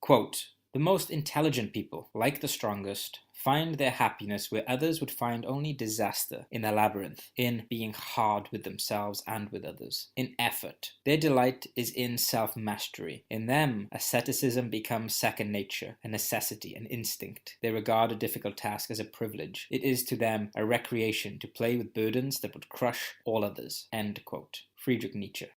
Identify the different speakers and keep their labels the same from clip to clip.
Speaker 1: Quote, "The most intelligent people, like the strongest, find their happiness where others would find only disaster, in a labyrinth, in being hard with themselves and with others, in effort. Their delight is in self-mastery. In them, asceticism becomes second nature, a necessity, an instinct. They regard a difficult task as a privilege. It is to them a recreation to play with burdens that would crush all others." End quote. Friedrich Nietzsche.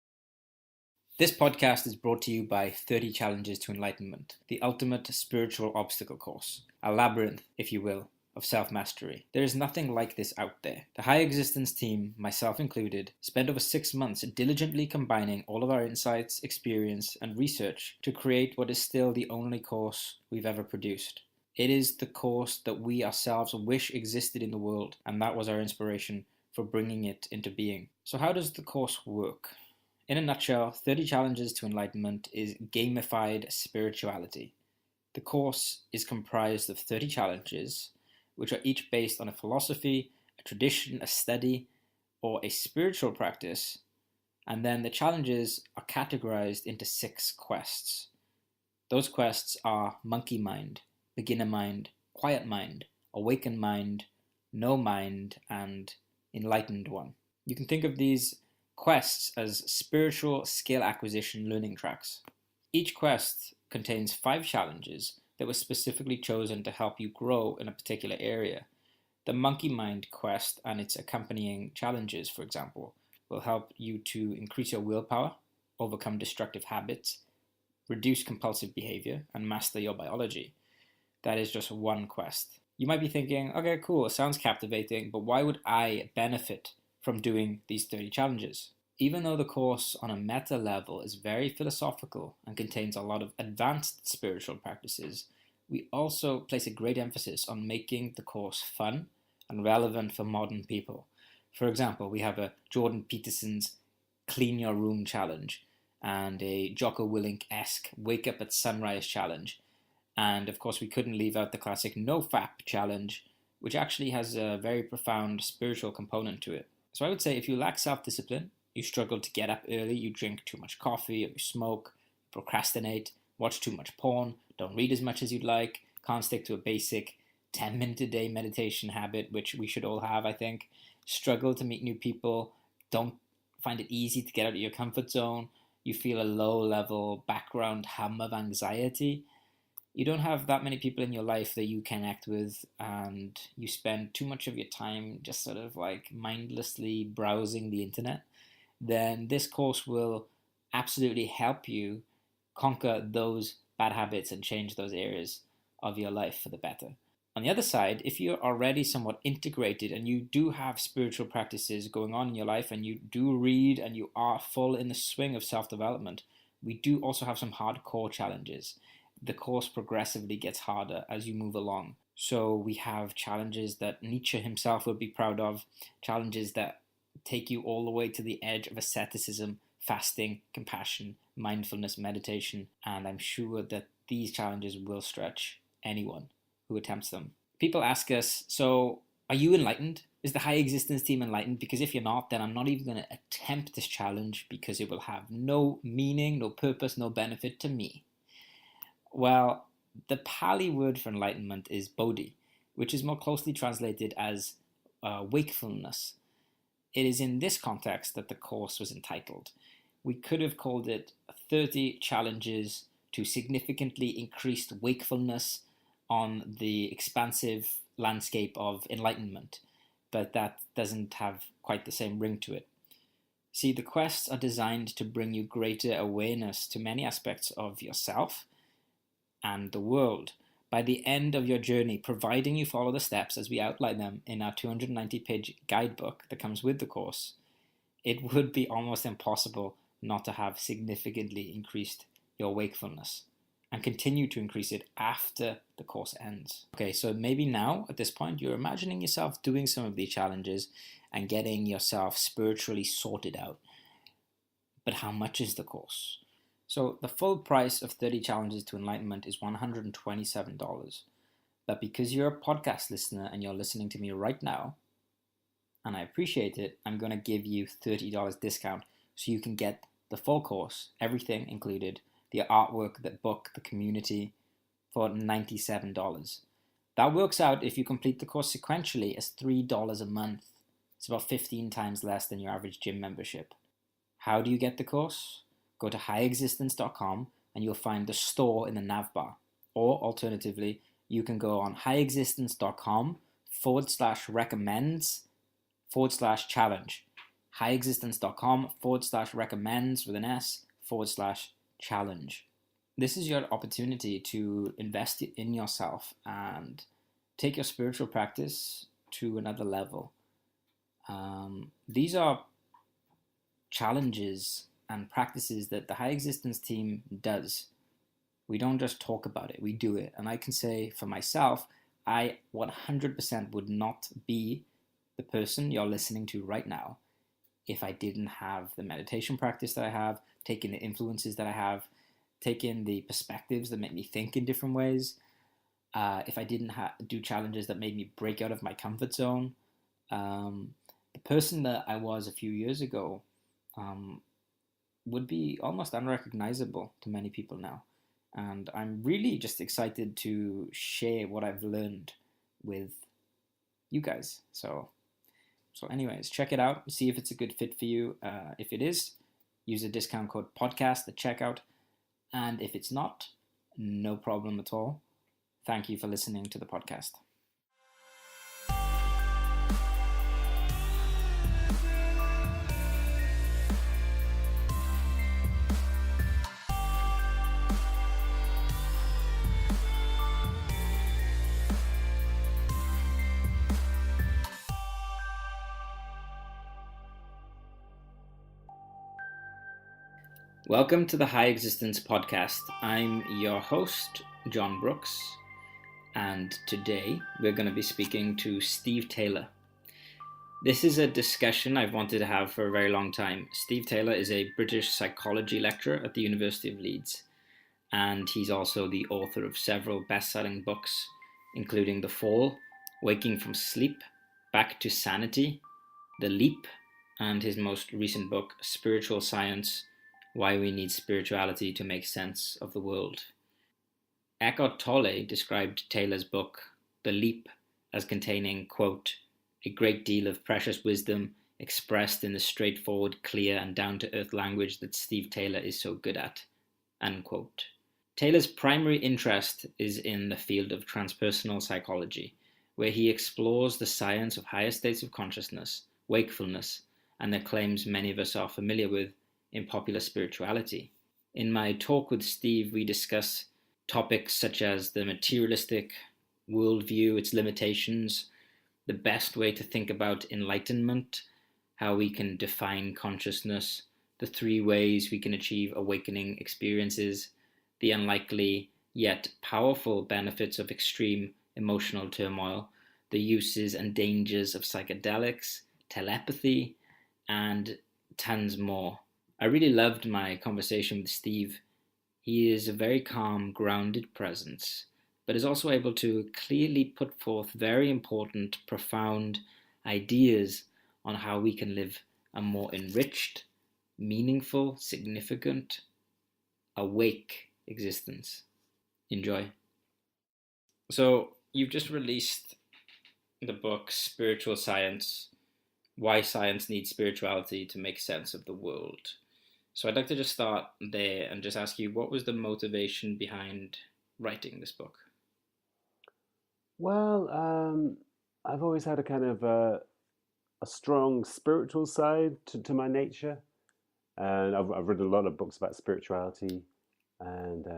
Speaker 1: This podcast is brought to you by 30 Challenges to Enlightenment, the ultimate spiritual obstacle course, a labyrinth, if you will, of self-mastery. There is nothing like this out there. The High Existence team, myself included, spent over 6 months diligently combining all of our insights, experience, and research to create what is still the only course we've ever produced. It is the course that we ourselves wish existed in the world, and that was our inspiration for bringing it into being. So how does the course work? In a nutshell, 30 Challenges to Enlightenment is gamified spirituality. The course is comprised of 30 challenges, which are each based on a philosophy, a tradition, a study, or a spiritual practice, and then the challenges are categorized into 6 quests. Those quests are Monkey Mind, Beginner Mind, Quiet Mind, Awakened Mind, No Mind, and Enlightened One. You can think of these quests as spiritual skill acquisition learning tracks. Each quest contains 5 challenges that were specifically chosen to help you grow in a particular area. The Monkey Mind quest and its accompanying challenges, for example, will help you to increase your willpower, overcome destructive habits, reduce compulsive behavior, and master your biology. That is just one quest. You might be thinking, okay, cool, it sounds captivating, but why would I benefit from doing these 30 challenges? Even though the course on a meta level is very philosophical and contains a lot of advanced spiritual practices, we also place a great emphasis on making the course fun and relevant for modern people. For example, we have a Jordan Peterson's Clean Your Room challenge and a Jocko Willink-esque Wake Up at Sunrise challenge. And of course, we couldn't leave out the classic No Fap challenge, which actually has a very profound spiritual component to it. So I would say if you lack self-discipline, you struggle to get up early, you drink too much coffee, or you smoke, procrastinate, watch too much porn, don't read as much as you'd like, can't stick to a basic 10-minute-a-day meditation habit, which we should all have, I think, struggle to meet new people, don't find it easy to get out of your comfort zone, you feel a low-level background hum of anxiety, you don't have that many people in your life that you connect with, and you spend too much of your time just sort of like mindlessly browsing the internet, then this course will absolutely help you conquer those bad habits and change those areas of your life for the better. On the other side, if you're already somewhat integrated and you do have spiritual practices going on in your life and you do read and you are full in the swing of self-development, we do also have some hardcore challenges. The course progressively gets harder as you move along. So we have challenges that Nietzsche himself would be proud of, challenges that take you all the way to the edge of asceticism, fasting, compassion, mindfulness, meditation, and I'm sure that these challenges will stretch anyone who attempts them. People ask us, so are you enlightened? Is the High Existence team enlightened? Because if you're not, then I'm not even going to attempt this challenge because it will have no meaning, no purpose, no benefit to me. Well, the Pali word for enlightenment is bodhi, which is more closely translated as wakefulness. It is in this context that the course was entitled. We could have called it 30 Challenges to Significantly Increased Wakefulness on the Expansive Landscape of Enlightenment, but that doesn't have quite the same ring to it. See, the quests are designed to bring you greater awareness to many aspects of yourself and the world. By the end of your journey, providing you follow the steps as we outline them in our 290-page guidebook that comes with the course, it would be almost impossible not to have significantly increased your wakefulness and continue to increase it after the course ends. Okay, so maybe now, at this point, you're imagining yourself doing some of these challenges and getting yourself spiritually sorted out. But how much is the course? So the full price of 30 Challenges to Enlightenment is $127. But because you're a podcast listener and you're listening to me right now, and I appreciate it, I'm going to give you $30 discount so you can get the full course, everything included, the artwork, the book, the community for $97. That works out, if you complete the course sequentially, as $3 a month. It's about 15 times less than your average gym membership. How do you get the course? Go to highexistence.com and you'll find the store in the nav bar. Or alternatively, you can go on highexistence.com/recommends/challenge. highexistence.com/recommends with an S/challenge. This is your opportunity to invest in yourself and take your spiritual practice to another level. These are challenges and practices that the High Existence team does. We don't just talk about it, we do it. And I can say for myself, I 100% would not be the person you're listening to right now if I didn't have the meditation practice that I have, taking the influences that I have, taking the perspectives that make me think in different ways. If I didn't do challenges that made me break out of my comfort zone. The person that I was a few years ago would be almost unrecognizable to many people now. And I'm really just excited to share what I've learned with you guys. So anyways, check it out. See if it's a good fit for you. If it is, use a discount code podcast at checkout. And if it's not, no problem at all. Thank you for listening to the podcast. Welcome to the High Existence Podcast. I'm your host, John Brooks, and today we're going to be speaking to Steve Taylor. This is a discussion I've wanted to have for a very long time. Steve Taylor is a British psychology lecturer at the University of Leeds, and he's also the author of several best-selling books, including The Fall, Waking from Sleep, Back to Sanity, The Leap, and his most recent book, Spiritual Science: Why We Need Spirituality to Make Sense of the World. Eckhart Tolle described Taylor's book, The Leap, as containing, quote, a great deal of precious wisdom expressed in the straightforward, clear, and down-to-earth language that Steve Taylor is so good at, unquote. Taylor's primary interest is in the field of transpersonal psychology, where he explores the science of higher states of consciousness, wakefulness, and the claims many of us are familiar with in popular spirituality. In my talk with Steve, we discuss topics such as the materialistic worldview, its limitations, the best way to think about enlightenment, how we can define consciousness, the 3 ways we can achieve awakening experiences, the unlikely yet powerful benefits of extreme emotional turmoil, the uses and dangers of psychedelics, telepathy, and tons more. I really loved my conversation with Steve. He is a very calm, grounded presence, but is also able to clearly put forth very important, profound ideas on how we can live a more enriched, meaningful, significant, awake existence. Enjoy. So, you've just released the book Spiritual Science: Why Science Needs Spirituality to Make Sense of the World. So I'd like to just start there and just ask you, what was the motivation behind writing this book?
Speaker 2: Well, I've always had a kind of a strong spiritual side to my nature, and I've read a lot of books about spirituality, and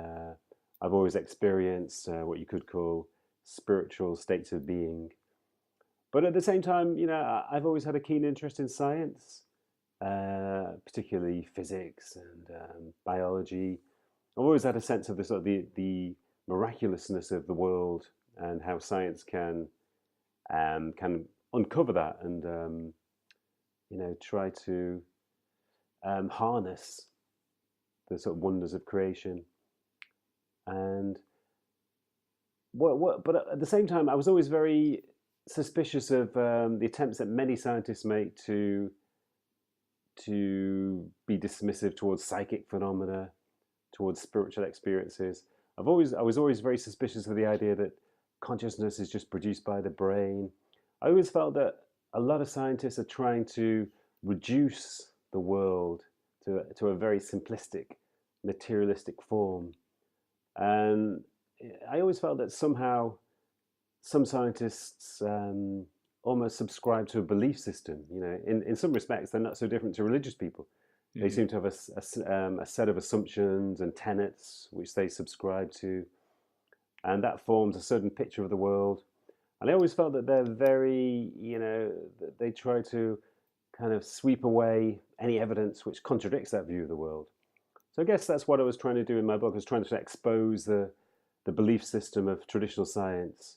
Speaker 2: I've always experienced what you could call spiritual states of being. But at the same time, I've always had a keen interest in science, particularly physics and biology. I've always had a sense of the miraculousness of the world and how science can uncover that and try to harness the sort of wonders of creation. And but at the same time, I was always very suspicious of the attempts that many scientists make to be dismissive towards psychic phenomena, towards spiritual experiences. I was always very suspicious of the idea that consciousness is just produced by the brain. I always felt that a lot of scientists are trying to reduce the world to a very simplistic, materialistic form. And I always felt that somehow some scientists almost subscribe to a belief system. You know, in some respects, they're not so different to religious people. They
Speaker 1: Hmm.
Speaker 2: seem to have a set of assumptions and tenets which they subscribe to, and that forms a certain picture of the world. And I always felt that they're very, you know, they try to kind of sweep away any evidence which contradicts that view of the world. So I guess that's what I was trying to do in my book. I was trying to expose the belief system of traditional science,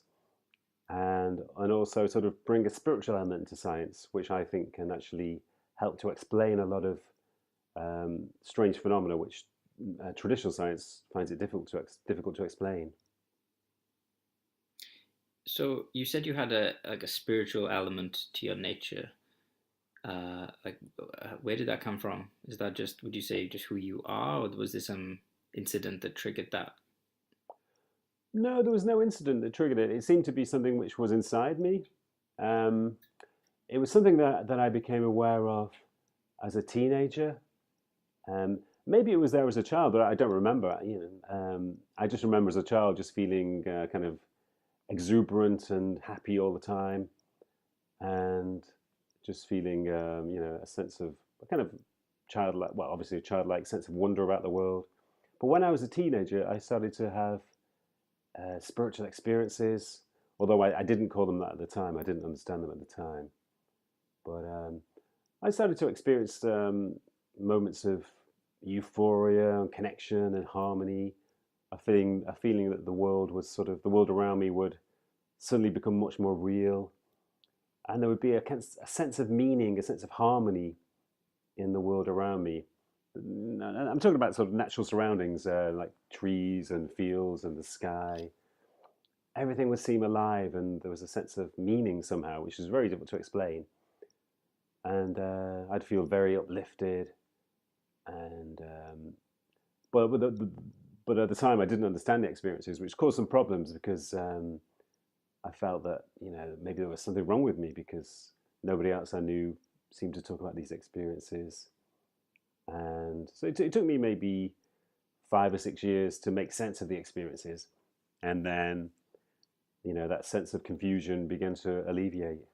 Speaker 2: and also sort of bring a spiritual element into science, which I think can actually help to explain a lot of strange phenomena which traditional science finds it difficult to explain.
Speaker 1: So you said you had a like a spiritual element to your nature. Like, where did that come from? Is that just, would you say, just who you are, or was there some incident that triggered that?
Speaker 2: No, there was no incident that triggered it. It seemed to be something which was inside me. Um, it was something that I became aware of as a teenager. Maybe it was there as a child, but I don't remember. You know, I just remember as a child just feeling kind of exuberant and happy all the time, and just feeling you know, a sense of a kind of childlike, well, obviously a childlike sense of wonder about the world. But when I was a teenager, I started to have spiritual experiences, although I didn't call them that at the time. I didn't understand them at the time. But I started to experience moments of euphoria and connection and harmony, a feeling that the world was sort of, the world around me would suddenly become much more real. And there would be a sense of meaning, a sense of harmony in the world around me. I'm talking about sort of natural surroundings, like trees and fields and the sky. Everything would seem alive, and there was a sense of meaning somehow, which is very difficult to explain. And I'd feel very uplifted. And but at the time, I didn't understand the experiences, which caused some problems because I felt that, you know, maybe there was something wrong with me because nobody else I knew seemed to talk about these experiences. And so it took me maybe 5 or 6 years to make sense of the experiences, and then, you know, that sense of confusion began to alleviate.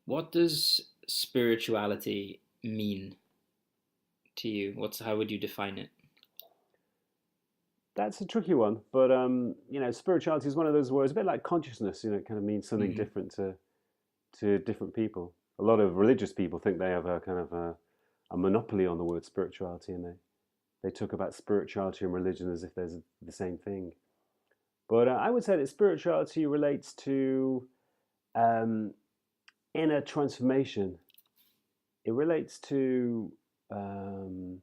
Speaker 1: What does spirituality mean to you? How would you define it?
Speaker 2: That's a tricky one, but you know, spirituality is one of those words, a bit like consciousness. You know, it kind of means something
Speaker 1: Hmm.
Speaker 2: different to different people. A lot of religious people think they have a kind of a monopoly on the word spirituality, and they talk about spirituality and religion as if there's the same thing. But I would say that spirituality relates to um, inner transformation. It relates to um,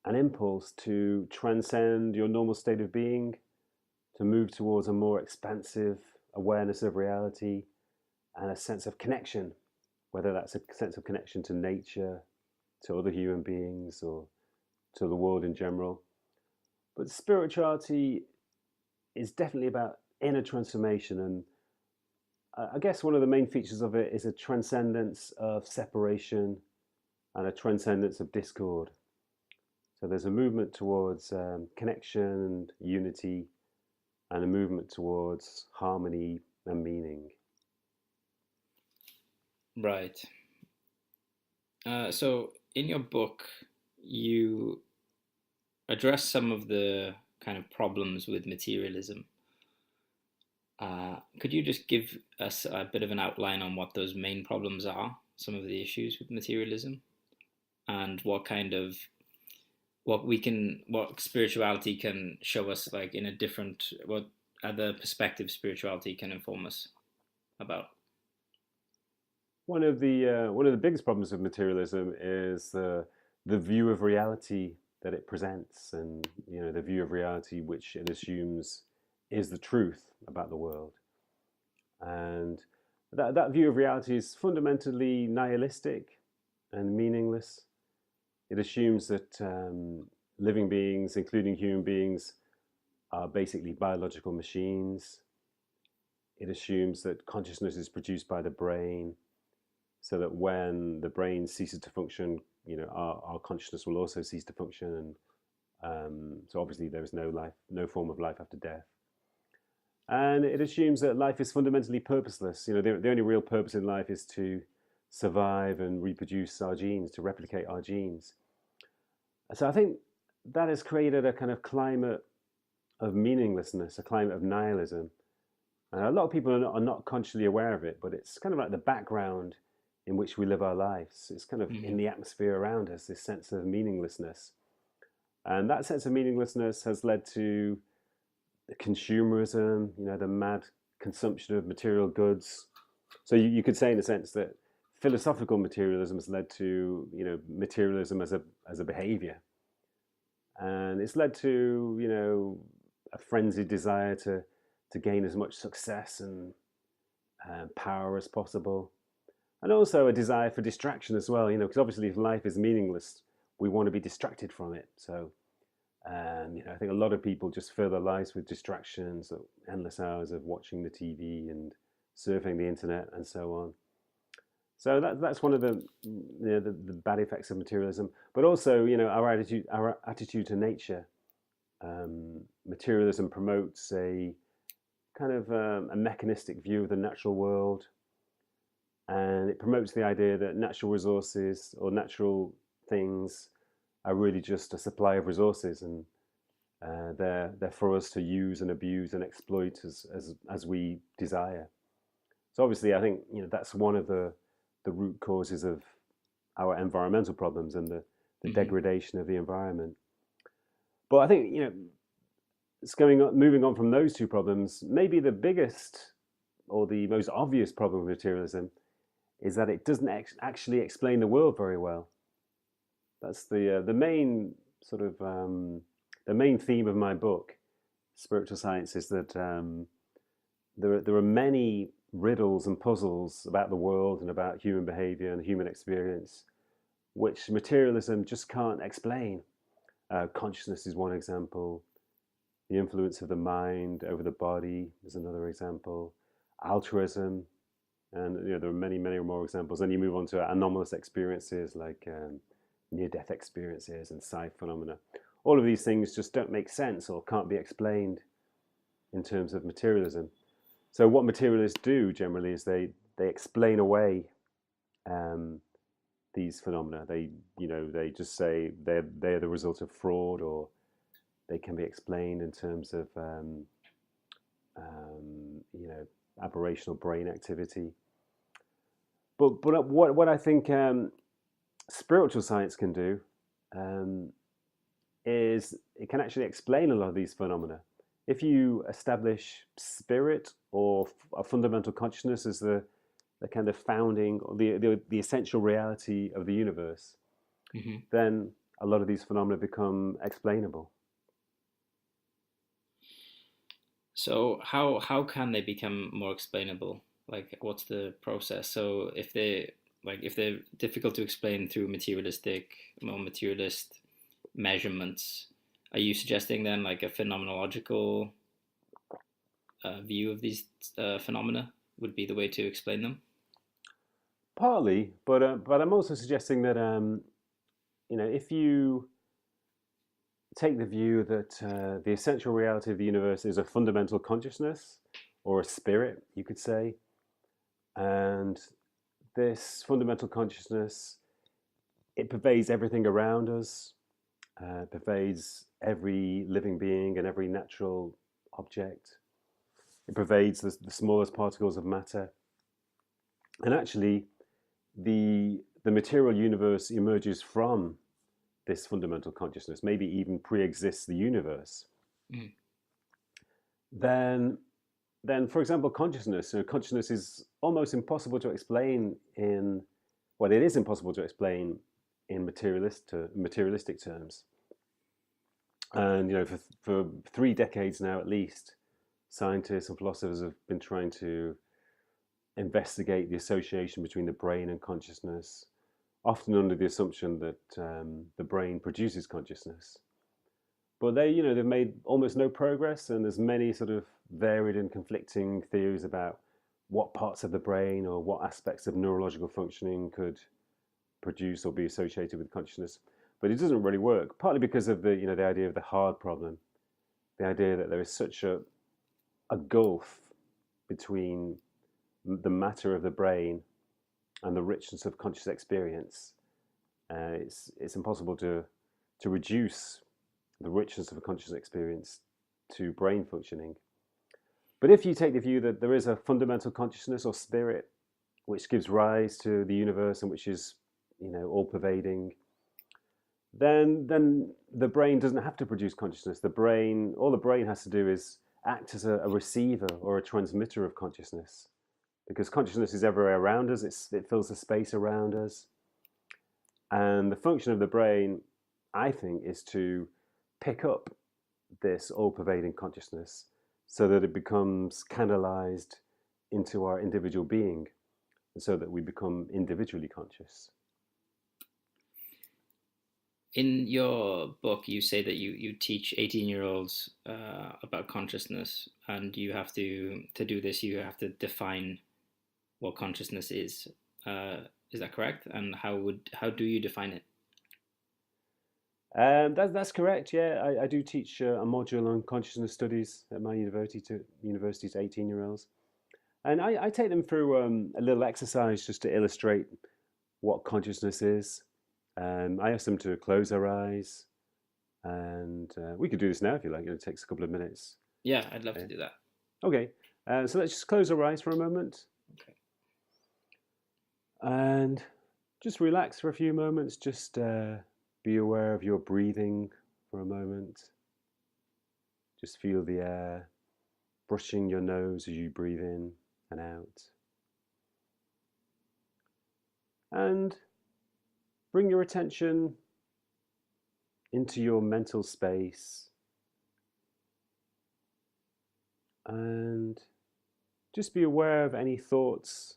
Speaker 2: an impulse to transcend your normal state of being, to move towards a more expansive awareness of reality and a sense of connection, whether that's a sense of connection to nature, to other human beings, or to the world in general. But spirituality is definitely about inner transformation. And I guess one of the main features of it is a transcendence of separation and a transcendence of discord. So there's a movement towards connection and unity, and a movement towards harmony and meaning.
Speaker 1: Right. So in your book, you address some of the kind of problems with materialism. Could you just give us a bit of an outline on what those main problems are, some of the issues with materialism, and what spirituality can show us, like in a different, what other perspective spirituality can inform us about?
Speaker 2: One of the biggest problems with materialism is the view of reality that it presents, and you know, the view of reality which it assumes is the truth about the world. And that view of reality is fundamentally nihilistic and meaningless. It assumes that living beings, including human beings, are basically biological machines. It assumes that consciousness is produced by the brain, so that when the brain ceases to function, our consciousness will also cease to function, and so obviously there is no life, no form of life after death. And it assumes that life is fundamentally purposeless. The only real purpose in life is to survive and reproduce our genes, to replicate our genes. So I think that has created a kind of climate of meaninglessness, a climate of nihilism. And a lot of people are not consciously aware of it, but it's kind of like the background in which we live our lives. It's kind of in the atmosphere around us, this sense of meaninglessness. And that sense of meaninglessness has led to the consumerism, the mad consumption of material goods. So you could say, in a sense, that philosophical materialism has led to, materialism as a behavior. And it's led to, a frenzied desire to gain as much success and power as possible. And also a desire for distraction as well, because obviously if life is meaningless, we want to be distracted from it. So, I think a lot of people just fill their lives with distractions, endless hours of watching the TV and surfing the internet and so on. So that's one of the bad effects of materialism. But also, our attitude to nature. Materialism promotes a kind of a mechanistic view of the natural world, and it promotes the idea that natural resources or natural things are really just a supply of resources, and they're for us to use and abuse and exploit as we desire. So obviously, I think that's one of the root causes of our environmental problems and the degradation of the environment. But I think moving on from those two problems, maybe the biggest or the most obvious problem with materialism is that it doesn't actually explain the world very well. That's the main sort of the main theme of my book, Spiritual Science, is that there are many riddles and puzzles about the world and about human behavior and human experience, which materialism just can't explain. Consciousness is one example. The influence of the mind over the body is another example. Altruism, and there are many, many more examples. Then you move on to anomalous experiences like near-death experiences and psi phenomena. All of these things just don't make sense or can't be explained in terms of materialism. So what materialists do generally is they explain away these phenomena. They just say they're the result of fraud, or they can be explained in terms of aberrational brain activity. But what I think spiritual science can do is it can actually explain a lot of these phenomena. If you establish spirit or a fundamental consciousness as the kind of founding or the essential reality of the universe, then a lot of these phenomena become explainable.
Speaker 1: So how can they become more explainable? Like, what's the process? So if they're difficult to explain through materialist measurements, are you suggesting then like a phenomenological view of these phenomena would be the way to explain them?
Speaker 2: Partly, but I'm also suggesting that if you take the view that the essential reality of the universe is a fundamental consciousness or a spirit, you could say, and this fundamental consciousness, it pervades everything around us, pervades every living being and every natural object. It pervades the smallest particles of matter. And actually, the material universe emerges from this fundamental consciousness, maybe even pre-exists the universe. Then, for example, consciousness. Consciousness is almost impossible to explain it is impossible to explain in materialistic terms. And for 3 decades now, at least, scientists and philosophers have been trying to investigate the association between the brain and consciousness, often under the assumption that the brain produces consciousness. But they've made almost no progress, and there's many sort of varied and conflicting theories about what parts of the brain or what aspects of neurological functioning could produce or be associated with consciousness. But it doesn't really work, partly because of the idea of the hard problem, the idea that there is such a gulf between the matter of the brain and the richness of conscious experience. It's impossible to reduce the richness of a conscious experience to brain functioning. But if you take the view that there is a fundamental consciousness or spirit which gives rise to the universe and which is, all pervading, then the brain doesn't have to produce consciousness. All the brain has to do is act as a receiver or a transmitter of consciousness, because consciousness is everywhere around us. It fills the space around us, and the function of the brain, I think, is to pick up this all-pervading consciousness so that it becomes canalized into our individual being, and so that we become individually conscious.
Speaker 1: In your book, you say that you teach 18-year-olds about consciousness, and you have to do this, you have to define what consciousness is. Is that correct? And how do you define it?
Speaker 2: That's correct. Yeah, I do teach a module on consciousness studies at my university to 18-year-olds, and I take them through a little exercise just to illustrate what consciousness is. I ask them to close their eyes, and we could do this now if you like. It takes a couple of minutes.
Speaker 1: Yeah, I'd love to do that.
Speaker 2: Okay, so let's just close our eyes for a moment.
Speaker 1: Okay.
Speaker 2: And just relax for a few moments. Just be aware of your breathing for a moment. Just feel the air brushing your nose as you breathe in and out. And bring your attention into your mental space, and just be aware of any thoughts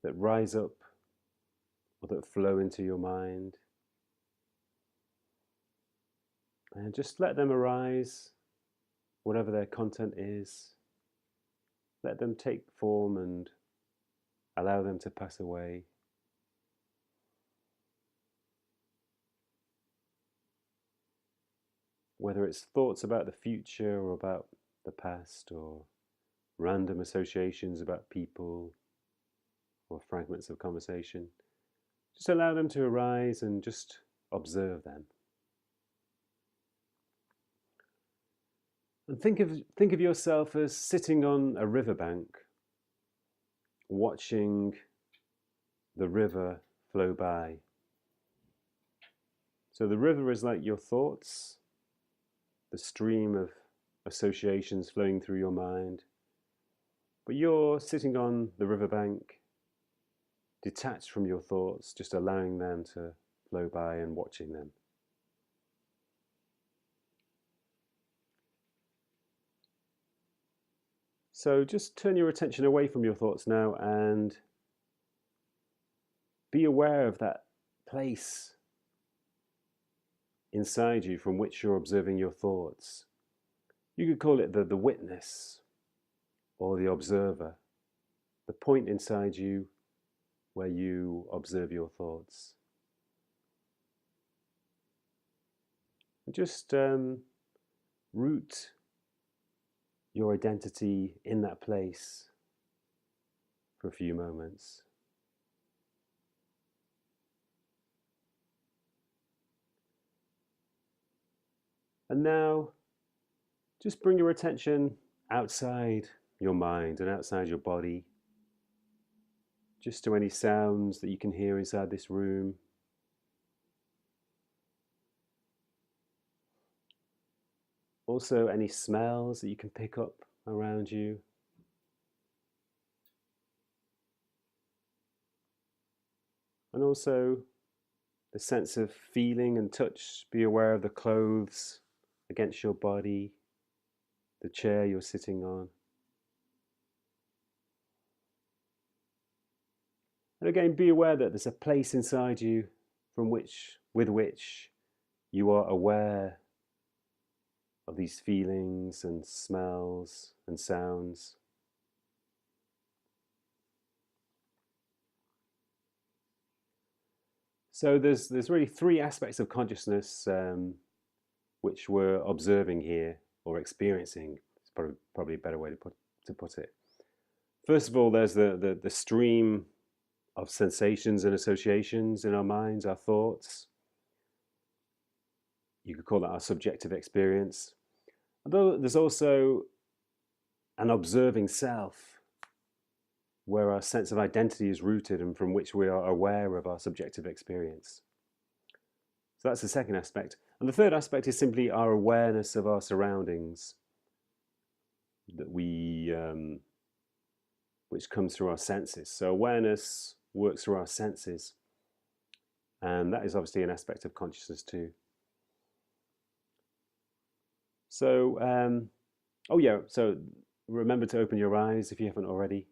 Speaker 2: that rise up or that flow into your mind. And just let them arise, whatever their content is. Let them take form and allow them to pass away. Whether it's thoughts about the future or about the past, or random associations about people or fragments of conversation, just allow them to arise and just observe them. And think of yourself as sitting on a riverbank, watching the river flow by. So the river is like your thoughts, the stream of associations flowing through your mind. But you're sitting on the riverbank, detached from your thoughts, just allowing them to flow by and watching them. So just turn your attention away from your thoughts now and be aware of that place inside you from which you're observing your thoughts. You could call it the witness or the observer, the point inside you where you observe your thoughts. And just root your identity in that place for a few moments. And now, just bring your attention outside your mind and outside your body, just to any sounds that you can hear inside this room. Also, any smells that you can pick up around you. And also, the sense of feeling and touch. Be aware of the clothes against your body, the chair you're sitting on. And again, be aware that there's a place inside you with which you are aware of these feelings and smells and sounds. So there's really three aspects of consciousness which we're observing here or experiencing. It's probably a better way to put it. First of all, there's the stream of sensations and associations in our minds, our thoughts. You could call that our subjective experience. Although there's also an observing self, where our sense of identity is rooted and from which we are aware of our subjective experience. So that's the second aspect. And the third aspect is simply our awareness of our surroundings, that which comes through our senses. So awareness works through our senses, and that is obviously an aspect of consciousness too. So, so remember to open your eyes if you haven't already,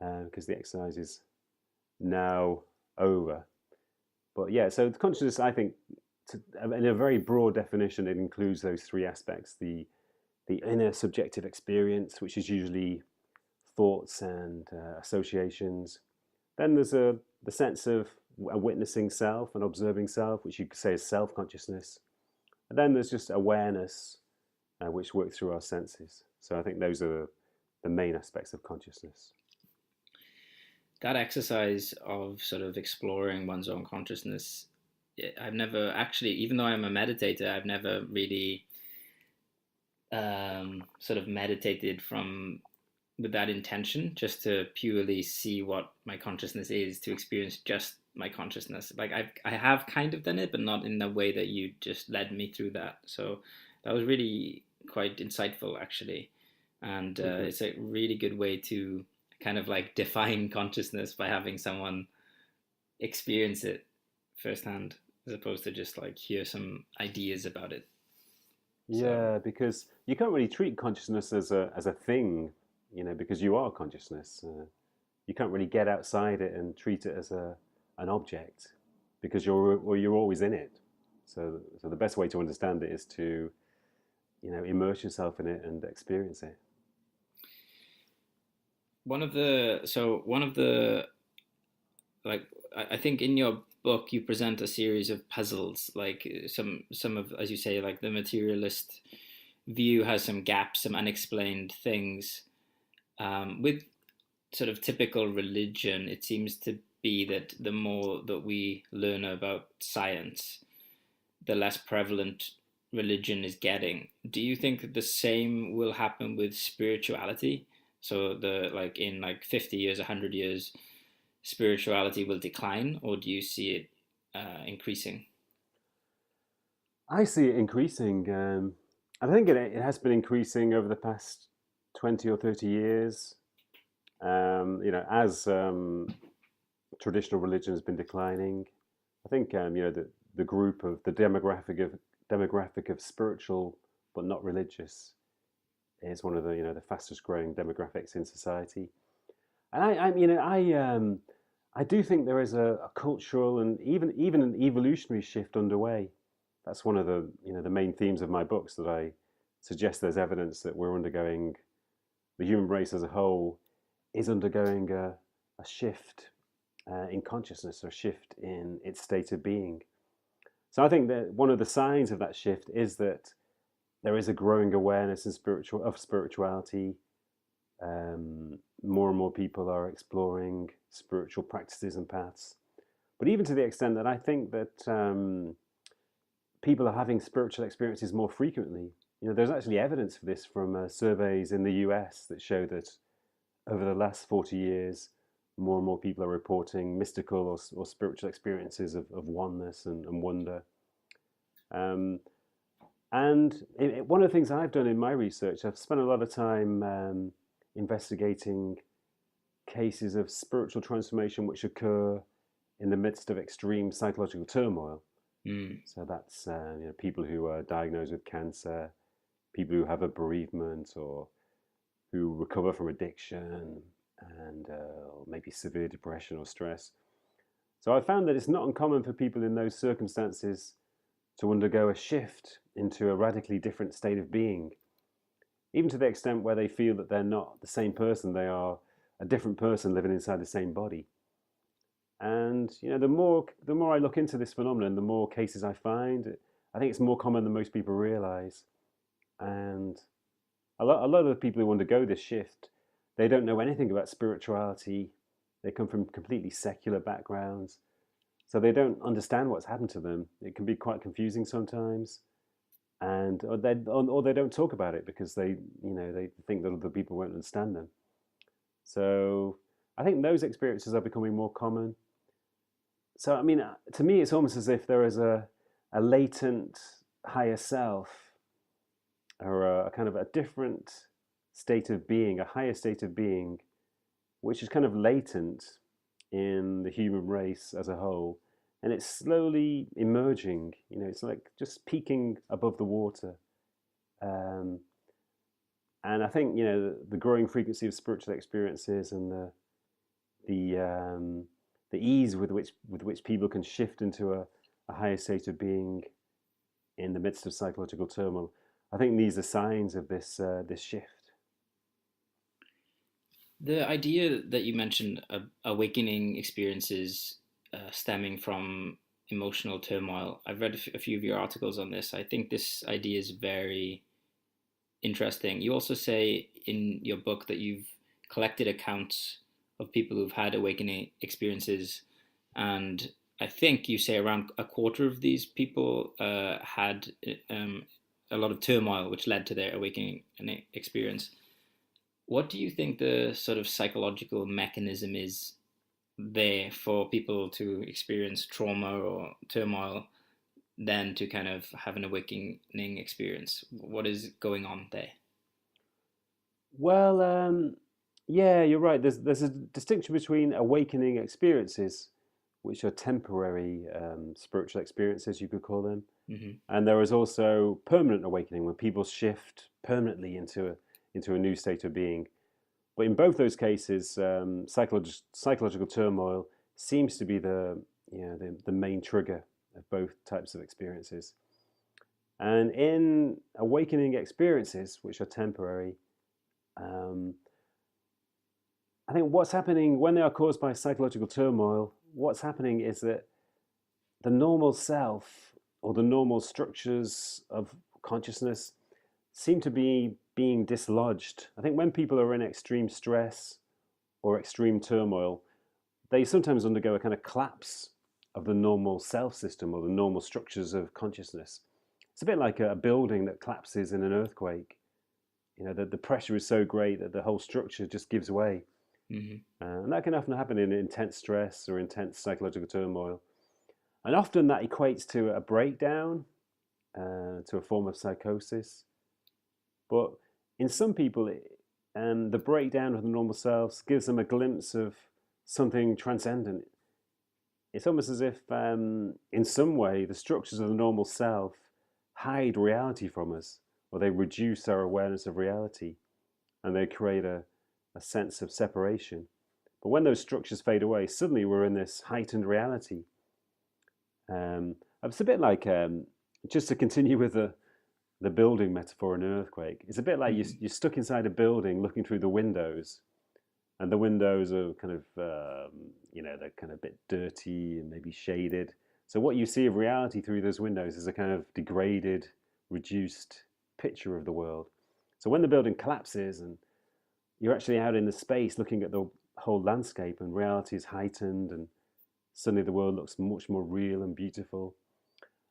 Speaker 2: because the exercise is now over. But yeah, so consciousness, I think, in a very broad definition, it includes those three aspects: the inner subjective experience, which is usually thoughts and associations. Then there's the sense of a witnessing self, an observing self, which you could say is self-consciousness. And then there's just awareness, which works through our senses. So I think those are the main aspects of consciousness.
Speaker 1: That exercise of sort of exploring one's own consciousness, I've never actually, even though I'm a meditator, I've never really sort of meditated with that intention, just to purely see what my consciousness is, to experience just my consciousness. Like I have kind of done it, but not in the way that you just led me through that. So that was really quite insightful, actually. And it's a really good way to kind of like define consciousness by having someone experience it firsthand, as opposed to just like hear some ideas about it.
Speaker 2: Yeah, so, because you can't really treat consciousness as a thing, because you are consciousness. You can't really get outside it and treat it as an object, because you're always in it. So the best way to understand it is to, immerse yourself in it and experience it.
Speaker 1: One of the like, I think in your book you present a series of puzzles, like some of, as you say, like the materialist view has some gaps, some unexplained things. With sort of typical religion, it seems to be that the more that we learn about science, the less prevalent religion is getting. Do you think that the same will happen with spirituality? So in 50 years, 100 years, spirituality will decline, or do you see it increasing?
Speaker 2: I see it increasing. I think it has been increasing over the past 20 or 30 years. As traditional religion has been declining, I think the group of the demographic of spiritual but not religious is one of the fastest growing demographics in society. And I do think there is a cultural and even an evolutionary shift underway. That's one of the main themes of my books, that I suggest there's evidence that the human race as a whole is undergoing a shift in consciousness, or a shift in its state of being. So I think that one of the signs of that shift is that there is a growing awareness of spirituality. More and more people are exploring spiritual practices and paths. But even to the extent that I think that people are having spiritual experiences more frequently. There's actually evidence for this from surveys in the US that show that over the last 40 years, more and more people are reporting mystical or spiritual experiences of oneness and wonder. And one of the things I've done in my research, I've spent a lot of time investigating cases of spiritual transformation which occur in the midst of extreme psychological turmoil. So that's people who are diagnosed with cancer, people who have a bereavement, or who recover from addiction, and or maybe severe depression or stress. So I found that it's not uncommon for people in those circumstances to undergo a shift into a radically different state of being, even to the extent where they feel that they're not the same person, they are a different person living inside the same body. And the more I look into this phenomenon, the more cases I find. I think it's more common than most people realize. And a lot of the people who undergo this shift, they don't know anything about spirituality. They come from completely secular backgrounds, so they don't understand what's happened to them. It can be quite confusing sometimes, and or they don't talk about it because they think that other people won't understand them. So I think those experiences are becoming more common. So I mean, to me, it's almost as if there is a latent higher self, or a kind of a different state of being, a higher state of being, which is kind of latent in the human race as a whole, and it's slowly emerging. It's like just peeking above the water. Um, and I think the growing frequency of spiritual experiences and the the ease with which people can shift into a higher state of being in the midst of psychological turmoil. I think these are signs of this shift.
Speaker 1: The idea that you mentioned, awakening experiences stemming from emotional turmoil, I've read a few of your articles on this. I think this idea is very interesting. You also say in your book that you've collected accounts of people who've had awakening experiences, and I think you say around a quarter of these people had a lot of turmoil, which led to their awakening experience. What do you think the sort of psychological mechanism is there for people to experience trauma or turmoil, then to kind of have an awakening experience? What is going on there?
Speaker 2: Well, yeah, you're right. There's a distinction between awakening experiences, which are temporary spiritual experiences, you could call them,
Speaker 1: Hmm.
Speaker 2: and there is also permanent awakening, when people shift permanently into a new state of being. But in both those cases, psychological turmoil seems to be the main trigger of both types of experiences. And in awakening experiences, which are temporary, um, I think what's happening when they are caused by psychological turmoil, what's happening is that the normal self, or the normal structures of consciousness, seem to be being dislodged. I think when people are in extreme stress or extreme turmoil, they sometimes undergo a kind of collapse of the normal self system or the normal structures of consciousness. It's a bit like a building that collapses in an earthquake. The pressure is so great that the whole structure just gives way.
Speaker 1: Hmm.
Speaker 2: And that can often happen in intense stress or intense psychological turmoil. And often that equates to a breakdown, to a form of psychosis. But in some people, the breakdown of the normal selves gives them a glimpse of something transcendent. It's almost as if, in some way, the structures of the normal self hide reality from us, or they reduce our awareness of reality, and they create a sense of separation. But when those structures fade away, suddenly we're in this heightened reality. It's a bit like, just to continue with the building metaphor in an earthquake, it's a bit like
Speaker 1: Hmm.
Speaker 2: you're stuck inside a building looking through the windows, and the windows are kind of, they're kind of a bit dirty and maybe shaded. So what you see of reality through those windows is a kind of degraded, reduced picture of the world. So when the building collapses and you're actually out in the space looking at the whole landscape, and reality is heightened, and suddenly the world looks much more real and beautiful.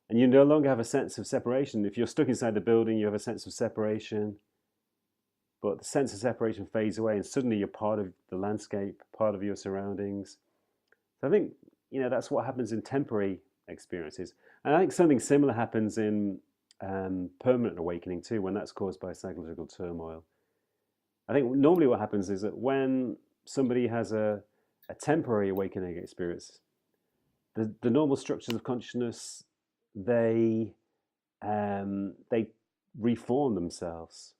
Speaker 2: And you no longer have a sense of separation. If you're stuck inside the building, you have a sense of separation, but the sense of separation fades away, and suddenly you're part of the landscape, part of your surroundings. So I think that's what happens in temporary experiences, and I think something similar happens in permanent awakening too, when that's caused by psychological turmoil. I think normally what happens is that when somebody has a temporary awakening experience, the normal structures of consciousness, they reform themselves,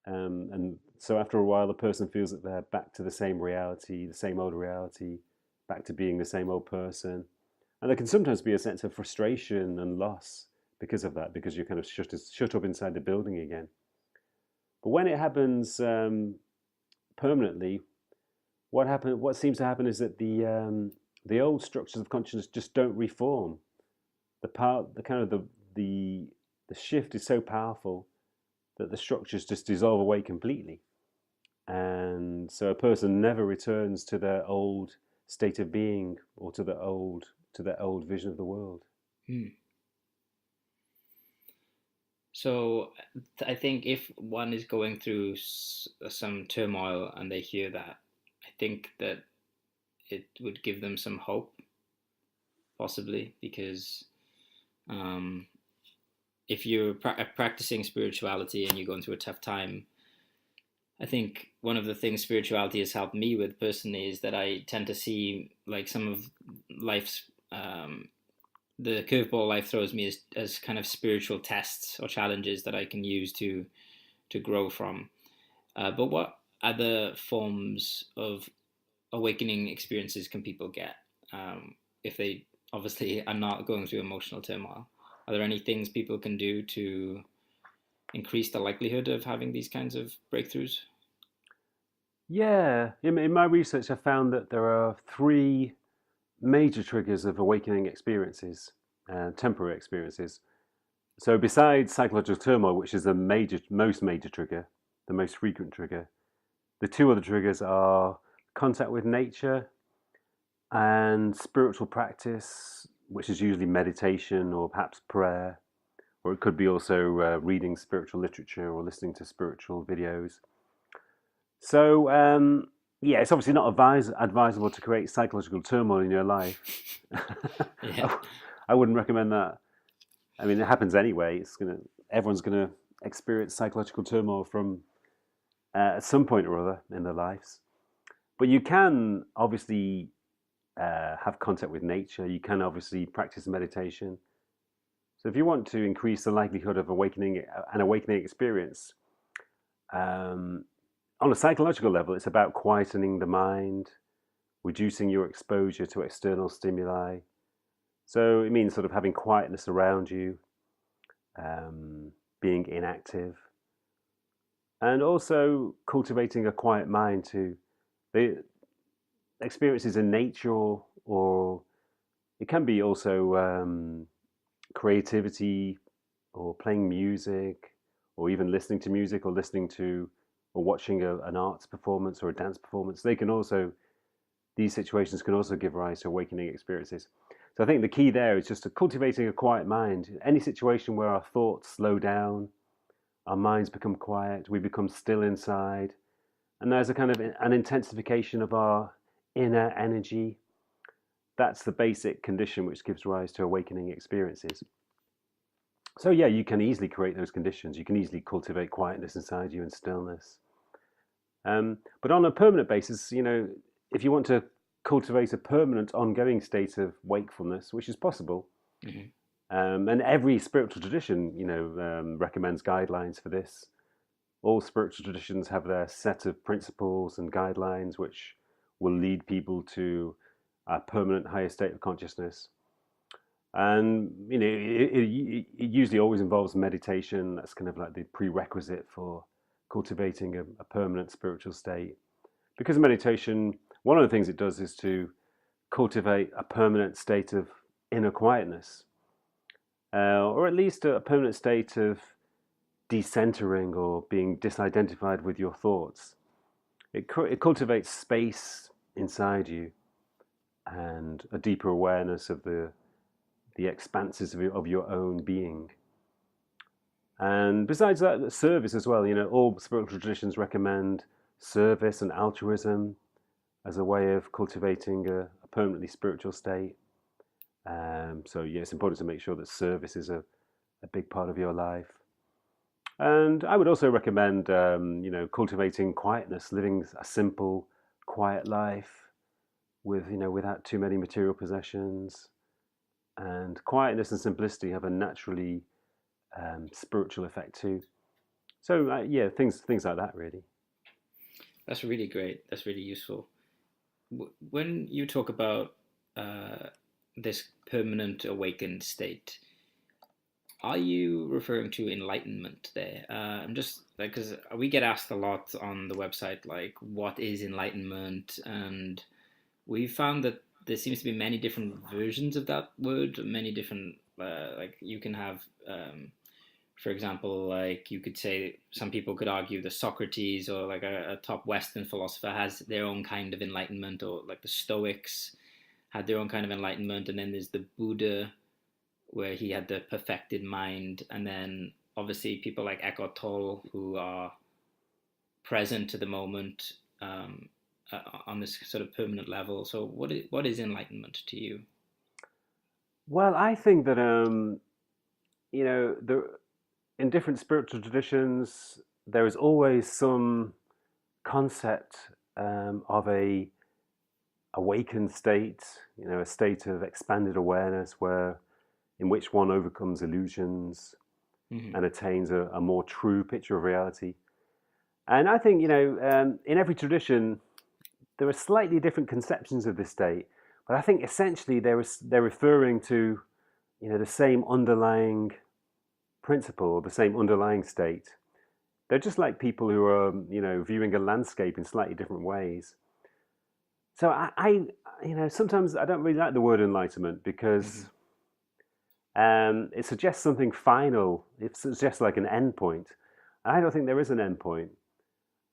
Speaker 2: And so after a while, the person feels that they're back to the same reality, the same old reality, back to being the same old person. And there can sometimes be a sense of frustration and loss because of that, because you're kind of shut up inside the building again. But when it happens permanently, what seems to happen is that the old structures of consciousness just don't reform. The the shift is so powerful that the structures just dissolve away completely, and so a person never returns to their old state of being or to their old vision of the world.
Speaker 1: Hmm. So I think if one is going through some turmoil and they hear that, I think that it would give them some hope, possibly, because um, if you're practicing spirituality and you're going through a tough time, I think one of the things spirituality has helped me with personally is that I tend to see like some of life's the curveball life throws me as kind of spiritual tests or challenges that I can use to grow from. But what other forms of awakening experiences can people get if they obviously are not going through emotional turmoil? Are there any things people can do to increase the likelihood of having these kinds of breakthroughs?
Speaker 2: Yeah, in my research, I found that there are three major triggers of awakening experiences, temporary experiences. So, besides psychological turmoil, which is the most major trigger, the most frequent trigger, the two other triggers are contact with nature and spiritual practice, which is usually meditation or perhaps prayer, or it could be also reading spiritual literature or listening to spiritual videos. So, yeah, it's obviously not advisable to create psychological turmoil in your life.
Speaker 1: Yeah.
Speaker 2: I wouldn't recommend that. I mean, it happens anyway. Everyone's gonna experience psychological turmoil from at some point or other in their lives. But you can obviously have contact with nature. You can obviously practice meditation. So if you want to increase the likelihood of an awakening experience, um, on a psychological level, it's about quietening the mind, reducing your exposure to external stimuli. So it means sort of having quietness around you, being inactive, and also cultivating a quiet mind too. The experiences in nature, or it can be also creativity, or playing music, or even listening to music, or listening to, or watching an arts performance or a dance performance. These situations can also give rise to awakening experiences. So I think the key there is just to cultivating a quiet mind. Any situation where our thoughts slow down, our minds become quiet, we become still inside, and there's a kind of an intensification of our inner energy. That's the basic condition which gives rise to awakening experiences. So yeah, you can easily create those conditions. You can easily cultivate quietness inside you and stillness. But on a permanent basis, if you want to cultivate a permanent, ongoing state of wakefulness, which is possible,
Speaker 1: Mm-hmm.
Speaker 2: and every spiritual tradition, recommends guidelines for this. All spiritual traditions have their set of principles and guidelines which will lead people to a permanent higher state of consciousness. And it usually always involves meditation. That's kind of like the prerequisite for cultivating a permanent spiritual state. Because meditation, one of the things it does is to cultivate a permanent state of inner quietness, or at least a permanent state of decentering or being disidentified with your thoughts. It cultivates space inside you and a deeper awareness of the expanses of your own being. And besides that, service as well. All spiritual traditions recommend service and altruism as a way of cultivating a permanently spiritual state. So yeah, it's important to make sure that service is a big part of your life. And I would also recommend, cultivating quietness, living a simple, quiet life without too many material possessions. And quietness and simplicity have a naturally spiritual effect too. So yeah, things like that really.
Speaker 1: That's really great. That's really useful. When you talk about this permanent awakened state, are you referring to enlightenment there? I'm just like, because we get asked a lot on the website, like, what is enlightenment? And we found that there seems to be many different versions of that word, many different, like, you can have, for example, like, you could say some people could argue that Socrates or like a top Western philosopher has their own kind of enlightenment, or like the Stoics had their own kind of enlightenment, and then there's the Buddha where he had the perfected mind, and then obviously people like Eckhart Tolle who are present to the moment, on this sort of permanent level. So what is enlightenment to you?
Speaker 2: Well, I think that in different spiritual traditions, there is always some concept of a awakened state, a state of expanded awareness where in which one overcomes illusions
Speaker 1: Mm-hmm.
Speaker 2: and attains a more true picture of reality. And I think, in every tradition, there are slightly different conceptions of this state, but I think essentially they're referring to, the same underlying principle, the same underlying state. They're just like people who are, viewing a landscape in slightly different ways. So sometimes I don't really like the word enlightenment because
Speaker 1: Mm-hmm.
Speaker 2: it suggests something final. It suggests like an end point. I don't think there is an end point.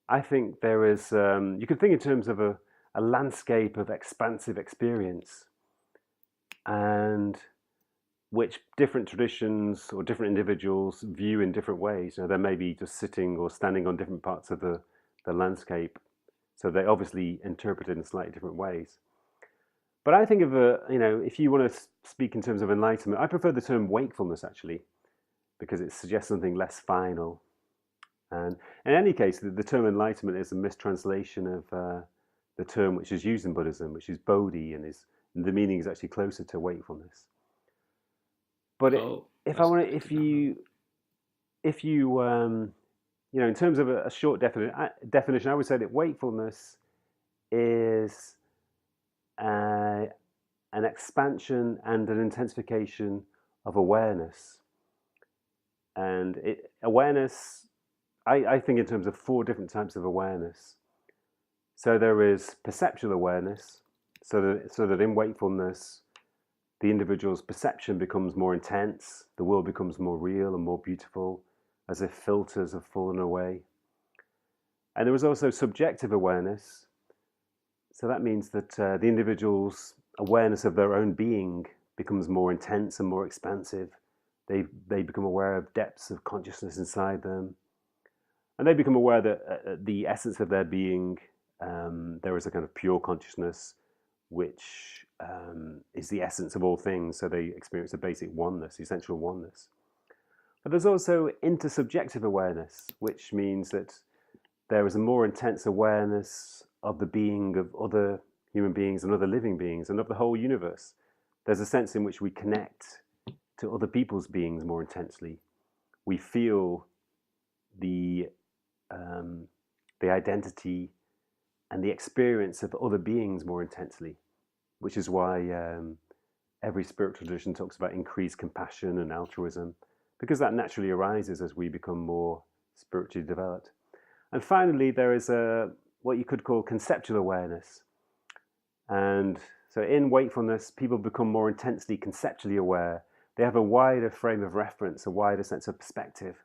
Speaker 2: I think there is, you could think in terms of a landscape of expansive experience, and which different traditions or different individuals view in different ways. They may be just sitting or standing on different parts of the landscape. So they obviously interpret it in slightly different ways. But I think of if you want to speak in terms of enlightenment, I prefer the term wakefulness actually, because it suggests something less final. And in any case, the term enlightenment is a mistranslation of the term which is used in Buddhism, which is bodhi, and the meaning is actually closer to wakefulness. But
Speaker 1: Oh,
Speaker 2: if I
Speaker 1: that's
Speaker 2: want to,
Speaker 1: I did not know.
Speaker 2: if you, in terms of a short definition, I would say that wakefulness is uh, an expansion and an intensification of awareness. And awareness, I think in terms of four different types of awareness. So there is perceptual awareness, so that in wakefulness, the individual's perception becomes more intense, the world becomes more real and more beautiful, as if filters have fallen away. And there is also subjective awareness. So that means that the individual's awareness of their own being becomes more intense and more expansive. They become aware of depths of consciousness inside them. And they become aware that at the essence of their being, there is a kind of pure consciousness, which is the essence of all things. So they experience a basic oneness, essential oneness. But there's also intersubjective awareness, which means that there is a more intense awareness of the being of other human beings and other living beings and of the whole universe. There's a sense in which we connect to other people's beings more intensely. We feel the the identity and the experience of other beings more intensely, which is why every spiritual tradition talks about increased compassion and altruism, because that naturally arises as we become more spiritually developed. And finally, there is what you could call conceptual awareness. And so in wakefulness, people become more intensely conceptually aware. They have a wider frame of reference, a wider sense of perspective,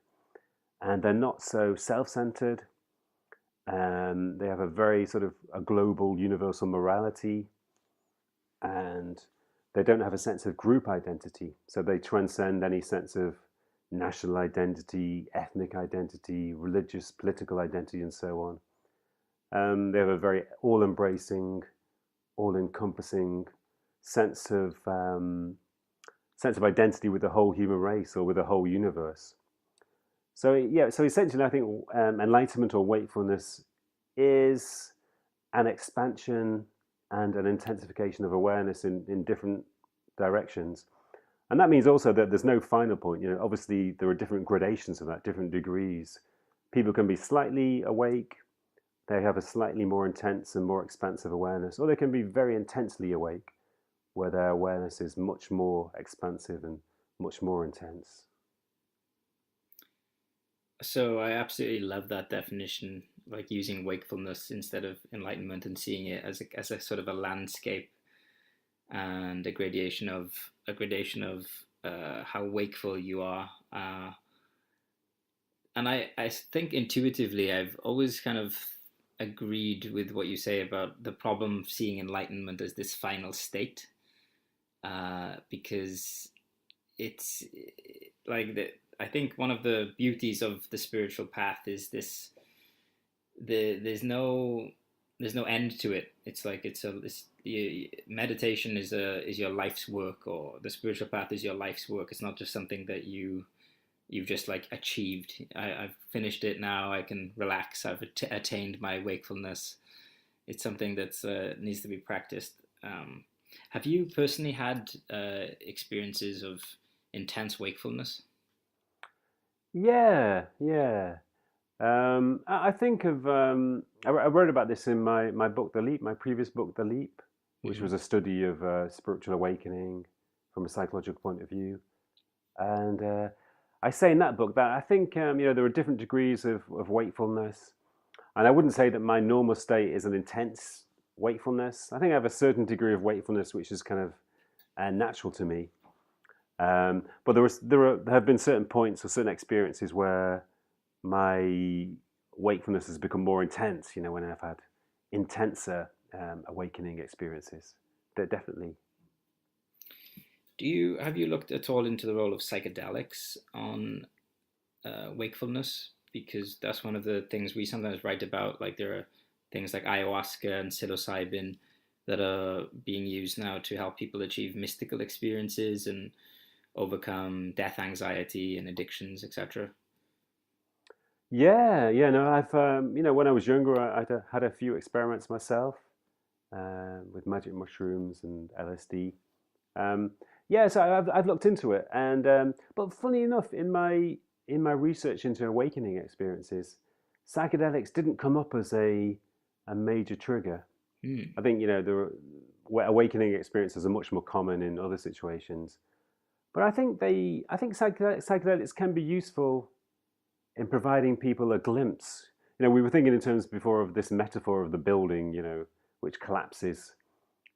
Speaker 2: and they're not so self-centered. They have a very sort of a global, universal morality, and they don't have a sense of group identity. So they transcend any sense of national identity, ethnic identity, religious, political identity, and so on. They have a very all-embracing, all-encompassing sense of identity with the whole human race or with the whole universe. So yeah, so essentially, I think enlightenment or wakefulness is an expansion and an intensification of awareness in different directions. And that means also that there's no final point. Obviously there are different gradations of that, different degrees. People can be slightly awake, they have a slightly more intense and more expansive awareness, or they can be very intensely awake, where their awareness is much more expansive and much more intense.
Speaker 1: So I absolutely love that definition, like using wakefulness instead of enlightenment and seeing it as a sort of a landscape and a gradation of how wakeful you are. And I think intuitively I've always kind of agreed with what you say about the problem of seeing enlightenment as this final state, because it's like the I think one of the beauties of the spiritual path is this there's no there's no end to it. It's like meditation is your life's work, or the spiritual path is your life's work. It's not just something that you've just like achieved. I've finished it now. I can relax. I've attained my wakefulness. It's something that needs to be practiced. Have you personally had experiences of intense wakefulness?
Speaker 2: Yeah, yeah. I think of, I wrote about this in my book, The Leap, my previous book, The Leap, which
Speaker 1: Hmm.
Speaker 2: was a study of spiritual awakening from a psychological point of view. And I say in that book that I think, there are different degrees of wakefulness. And I wouldn't say that my normal state is an intense wakefulness. I think I have a certain degree of wakefulness which is kind of natural to me. But there have been certain points or certain experiences where my wakefulness has become more intense. When I've had intenser awakening experiences. Definitely.
Speaker 1: Do you have you looked at all into the role of psychedelics on wakefulness? Because that's one of the things we sometimes write about. Like there are things like ayahuasca and psilocybin that are being used now to help people achieve mystical experiences and overcome death anxiety and addictions, etc.
Speaker 2: Yeah, yeah. No, I've when I was younger, I had a few experiments myself with magic mushrooms and LSD. Um, yeah, so I've looked into it, and but funny enough, in my research into awakening experiences, psychedelics didn't come up as a major trigger.
Speaker 1: Hmm.
Speaker 2: I think awakening experiences are much more common in other situations, but I think psychedelics can be useful in providing people a glimpse. We were thinking in terms before of this metaphor of the building, which collapses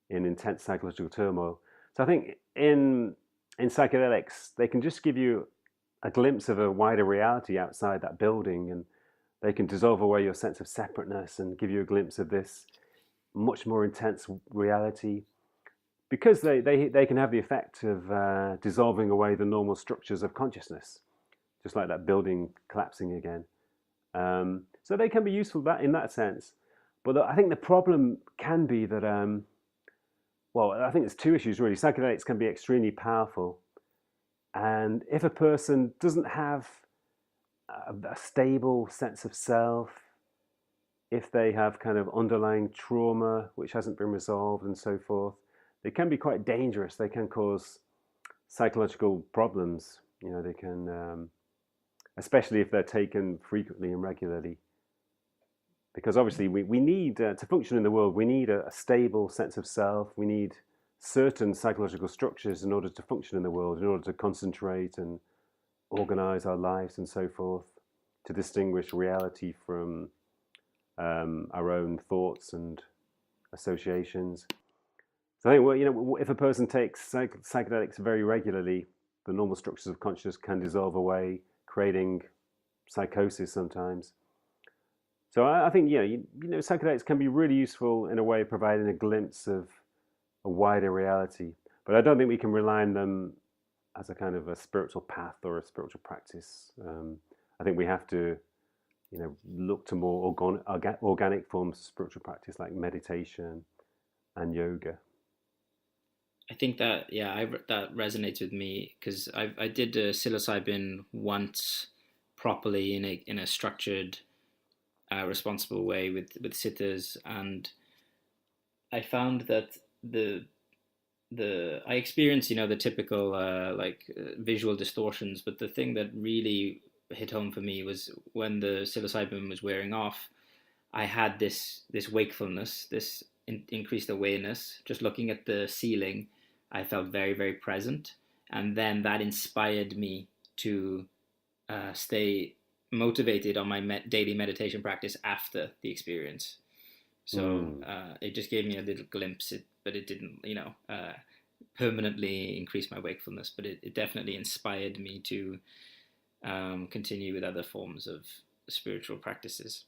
Speaker 2: in intense psychological turmoil. So I think in psychedelics, they can just give you a glimpse of a wider reality outside that building, and they can dissolve away your sense of separateness and give you a glimpse of this much more intense reality, because they can have the effect of dissolving away the normal structures of consciousness, just like that building collapsing again. So they can be useful in that sense. But I think the problem can be that, well, I think there's two issues really. Psychedelics can be extremely powerful. And if a person doesn't have a stable sense of self, if they have kind of underlying trauma which hasn't been resolved and so forth, they can be quite dangerous. They can cause psychological problems. They can, especially if they're taken frequently and regularly. Because obviously, we need, to function in the world, we need a stable sense of self. We need certain psychological structures in order to function in the world, in order to concentrate and organize our lives and so forth, to distinguish reality from our own thoughts and associations. So I think, well, if a person takes psychedelics very regularly, the normal structures of consciousness can dissolve away, creating psychosis sometimes. So I think, psychedelics can be really useful in a way of providing a glimpse of a wider reality. But I don't think we can rely on them as a kind of a spiritual path or a spiritual practice. I think we have to, look to more organic forms of spiritual practice like meditation and yoga.
Speaker 1: I think that yeah, that resonates with me because I did psilocybin once properly in a structured, responsible way with sitters, and I found that I experienced the typical visual distortions, but the thing that really hit home for me was when the psilocybin was wearing off. I had this wakefulness, this increased awareness. Just looking at the ceiling, I felt very, very present, and then that inspired me to stay motivated on my daily meditation practice after the experience. So
Speaker 2: Mm.
Speaker 1: it just gave me a little glimpse, but it didn't, permanently increase my wakefulness. But it definitely inspired me to continue with other forms of spiritual practices.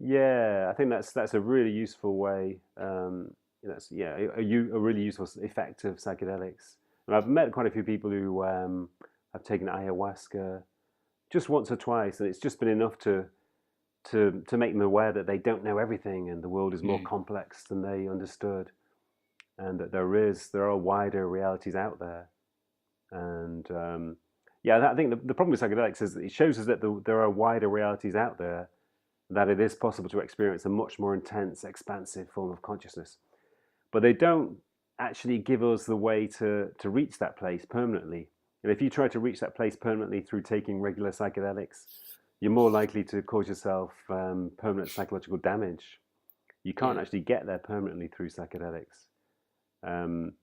Speaker 2: Yeah, I think that's a really useful way. That's yeah, a really useful effect of psychedelics. And I've met quite a few people who have taken ayahuasca just once or twice, and it's just been enough to make them aware that they don't know everything, and the world is more
Speaker 1: Mm,
Speaker 2: complex than they understood, and that there are wider realities out there. And yeah, I think the problem with psychedelics is that it shows us that there are wider realities out there, that it is possible to experience a much more intense, expansive form of consciousness. But they don't actually give us the way to reach that place permanently. And if you try to reach that place permanently through taking regular psychedelics, you're more likely to cause yourself permanent psychological damage. You can't
Speaker 1: yeah.
Speaker 2: actually get there permanently through psychedelics.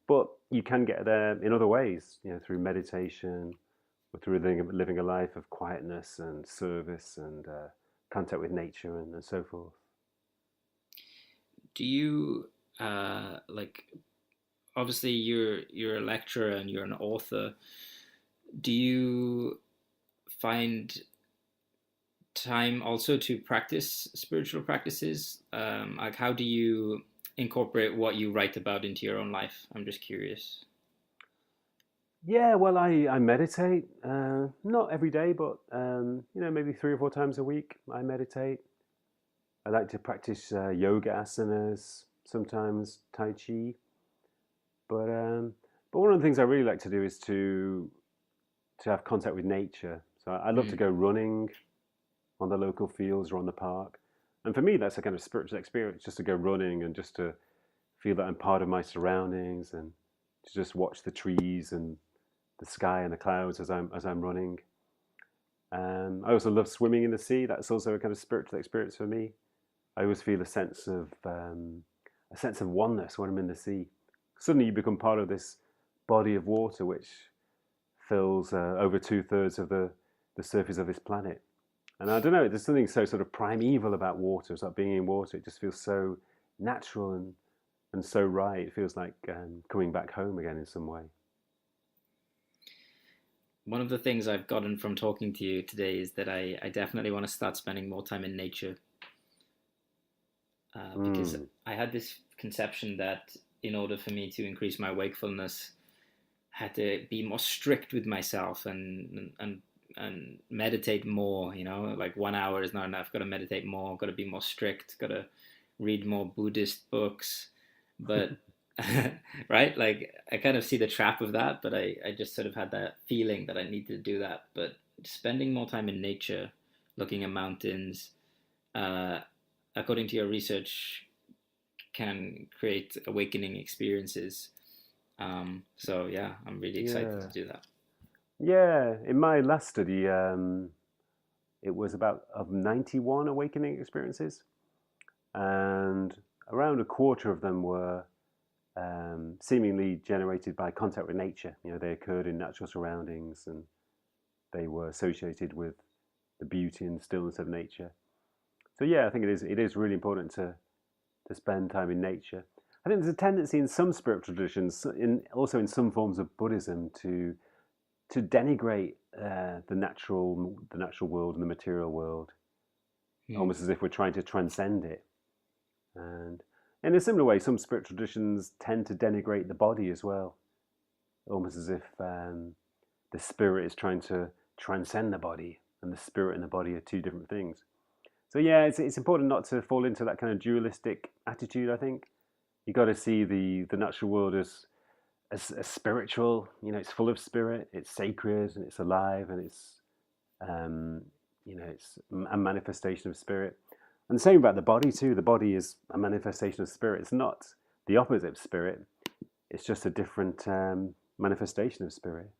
Speaker 2: But you can get there in other ways, through meditation or through living a life of quietness and service and contact with nature and so forth.
Speaker 1: Do you like? Obviously, you're a lecturer and you're an author. Do you find time also to practice spiritual practices? Like, how do you incorporate what you write about into your own life? I'm just curious.
Speaker 2: Yeah, well, I meditate, not every day, but maybe 3 or 4 times a week. I meditate. I like to practice yoga asanas, sometimes Tai Chi. But but one of the things I really like to do is to have contact with nature. So I love to
Speaker 1: Mm,
Speaker 2: go running on the local fields or on the park. And for me, that's a kind of spiritual experience, just to go running and just to feel that I'm part of my surroundings and to just watch the trees and the sky and the clouds as I'm running. I also love swimming in the sea. That's also a kind of spiritual experience for me. I always feel a sense of oneness when I'm in the sea. Suddenly, you become part of this body of water which fills over two-thirds of the surface of this planet. And I don't know, there's something so sort of primeval about water. It's like being in water. It just feels so natural and so right. It feels like coming back home again in some way.
Speaker 1: one of the things I've gotten from talking to you today is that I definitely want to start spending more time in nature, because
Speaker 2: Mm.
Speaker 1: I had this conception that in order for me to increase my wakefulness, I had to be more strict with myself and meditate more. Like 1 hour is not enough. Got to meditate more. Got to be more strict. Got to read more Buddhist books. But right, like I kind of see the trap of that. But I just sort of had that feeling that I need to do that. But spending more time in nature, looking at mountains, uh, according to your research, can create awakening experiences. So yeah, I'm really excited to
Speaker 2: Yeah.
Speaker 1: do that.
Speaker 2: Yeah. In my last study, it was about of 91 awakening experiences, and around a quarter of them were seemingly generated by contact with nature. They occurred in natural surroundings and they were associated with the beauty and stillness of nature. So yeah, I think it is really important to spend time in nature. I think there's a tendency in some spiritual traditions, also in some forms of Buddhism, to denigrate the natural world and the material world,
Speaker 1: Hmm.
Speaker 2: almost as if we're trying to transcend it. And in a similar way, some spiritual traditions tend to denigrate the body as well, almost as if the spirit is trying to transcend the body, and the spirit and the body are two different things. So yeah, it's important not to fall into that kind of dualistic attitude. I think you got to see the natural world as spiritual. It's full of spirit. It's sacred and it's alive and um, it's a manifestation of spirit. And the same about the body too. The body is a manifestation of spirit. It's not the opposite of spirit. It's just a different manifestation of spirit.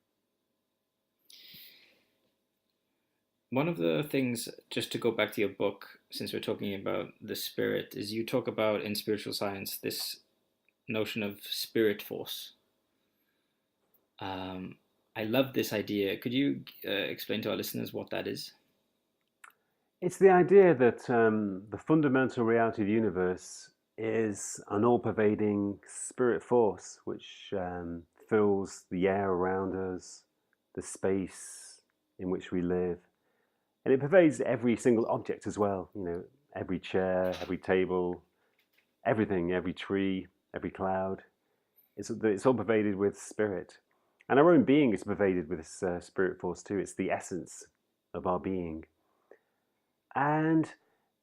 Speaker 1: One of the things, just to go back to your book, since we're talking about the spirit, is you talk about in spiritual science this notion of spirit force. Um, I love this idea. Could you explain to our listeners what that is?
Speaker 2: It's the idea that the fundamental reality of the universe is an all-pervading spirit force which fills the air around us, the space in which we live, and it pervades every single object as well. You know, every chair, every table, everything, every tree, every cloud. It's all pervaded with spirit, and our own being is pervaded with this spirit force too. It's the essence of our being. And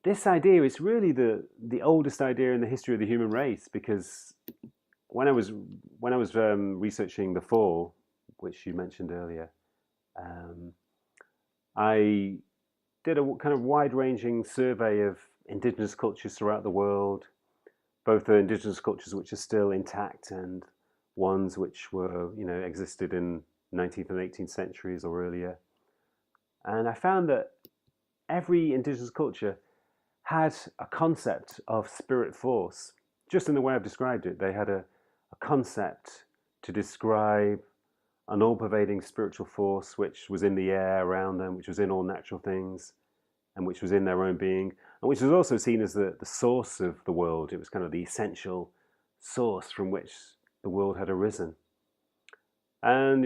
Speaker 2: this idea is really the oldest idea in the history of the human race, because when I was researching the fall, which you mentioned earlier, um, I did a kind of wide-ranging survey of indigenous cultures throughout the world, both the indigenous cultures which are still intact and ones which were, existed in 19th and 18th centuries or earlier. And I found that every indigenous culture had a concept of spirit force. Just in the way I've described it, they had a concept to describe an all-pervading spiritual force which was in the air around them, which was in all natural things, and which was in their own being, and which was also seen as the source of the world. It was kind of the essential source from which the world had arisen. And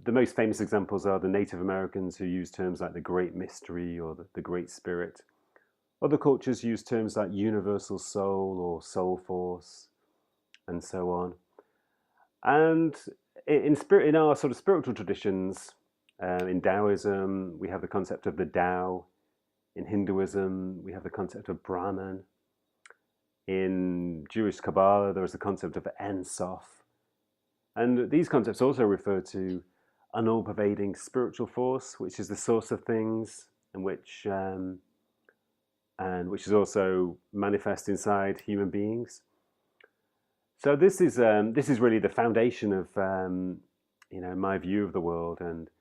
Speaker 2: the most famous examples are the Native Americans, who use terms like the Great Mystery or the Great Spirit. Other cultures use terms like universal soul or soul force, and so on. And in our sort of spiritual traditions, in Taoism, we have the concept of the Tao. In Hinduism, we have the concept of Brahman. In Jewish Kabbalah, there is the concept of Ein Sof. And these concepts also refer to an all-pervading spiritual force, which is the source of things, and which is also manifest inside human beings. So this is really the foundation of my view of the world. And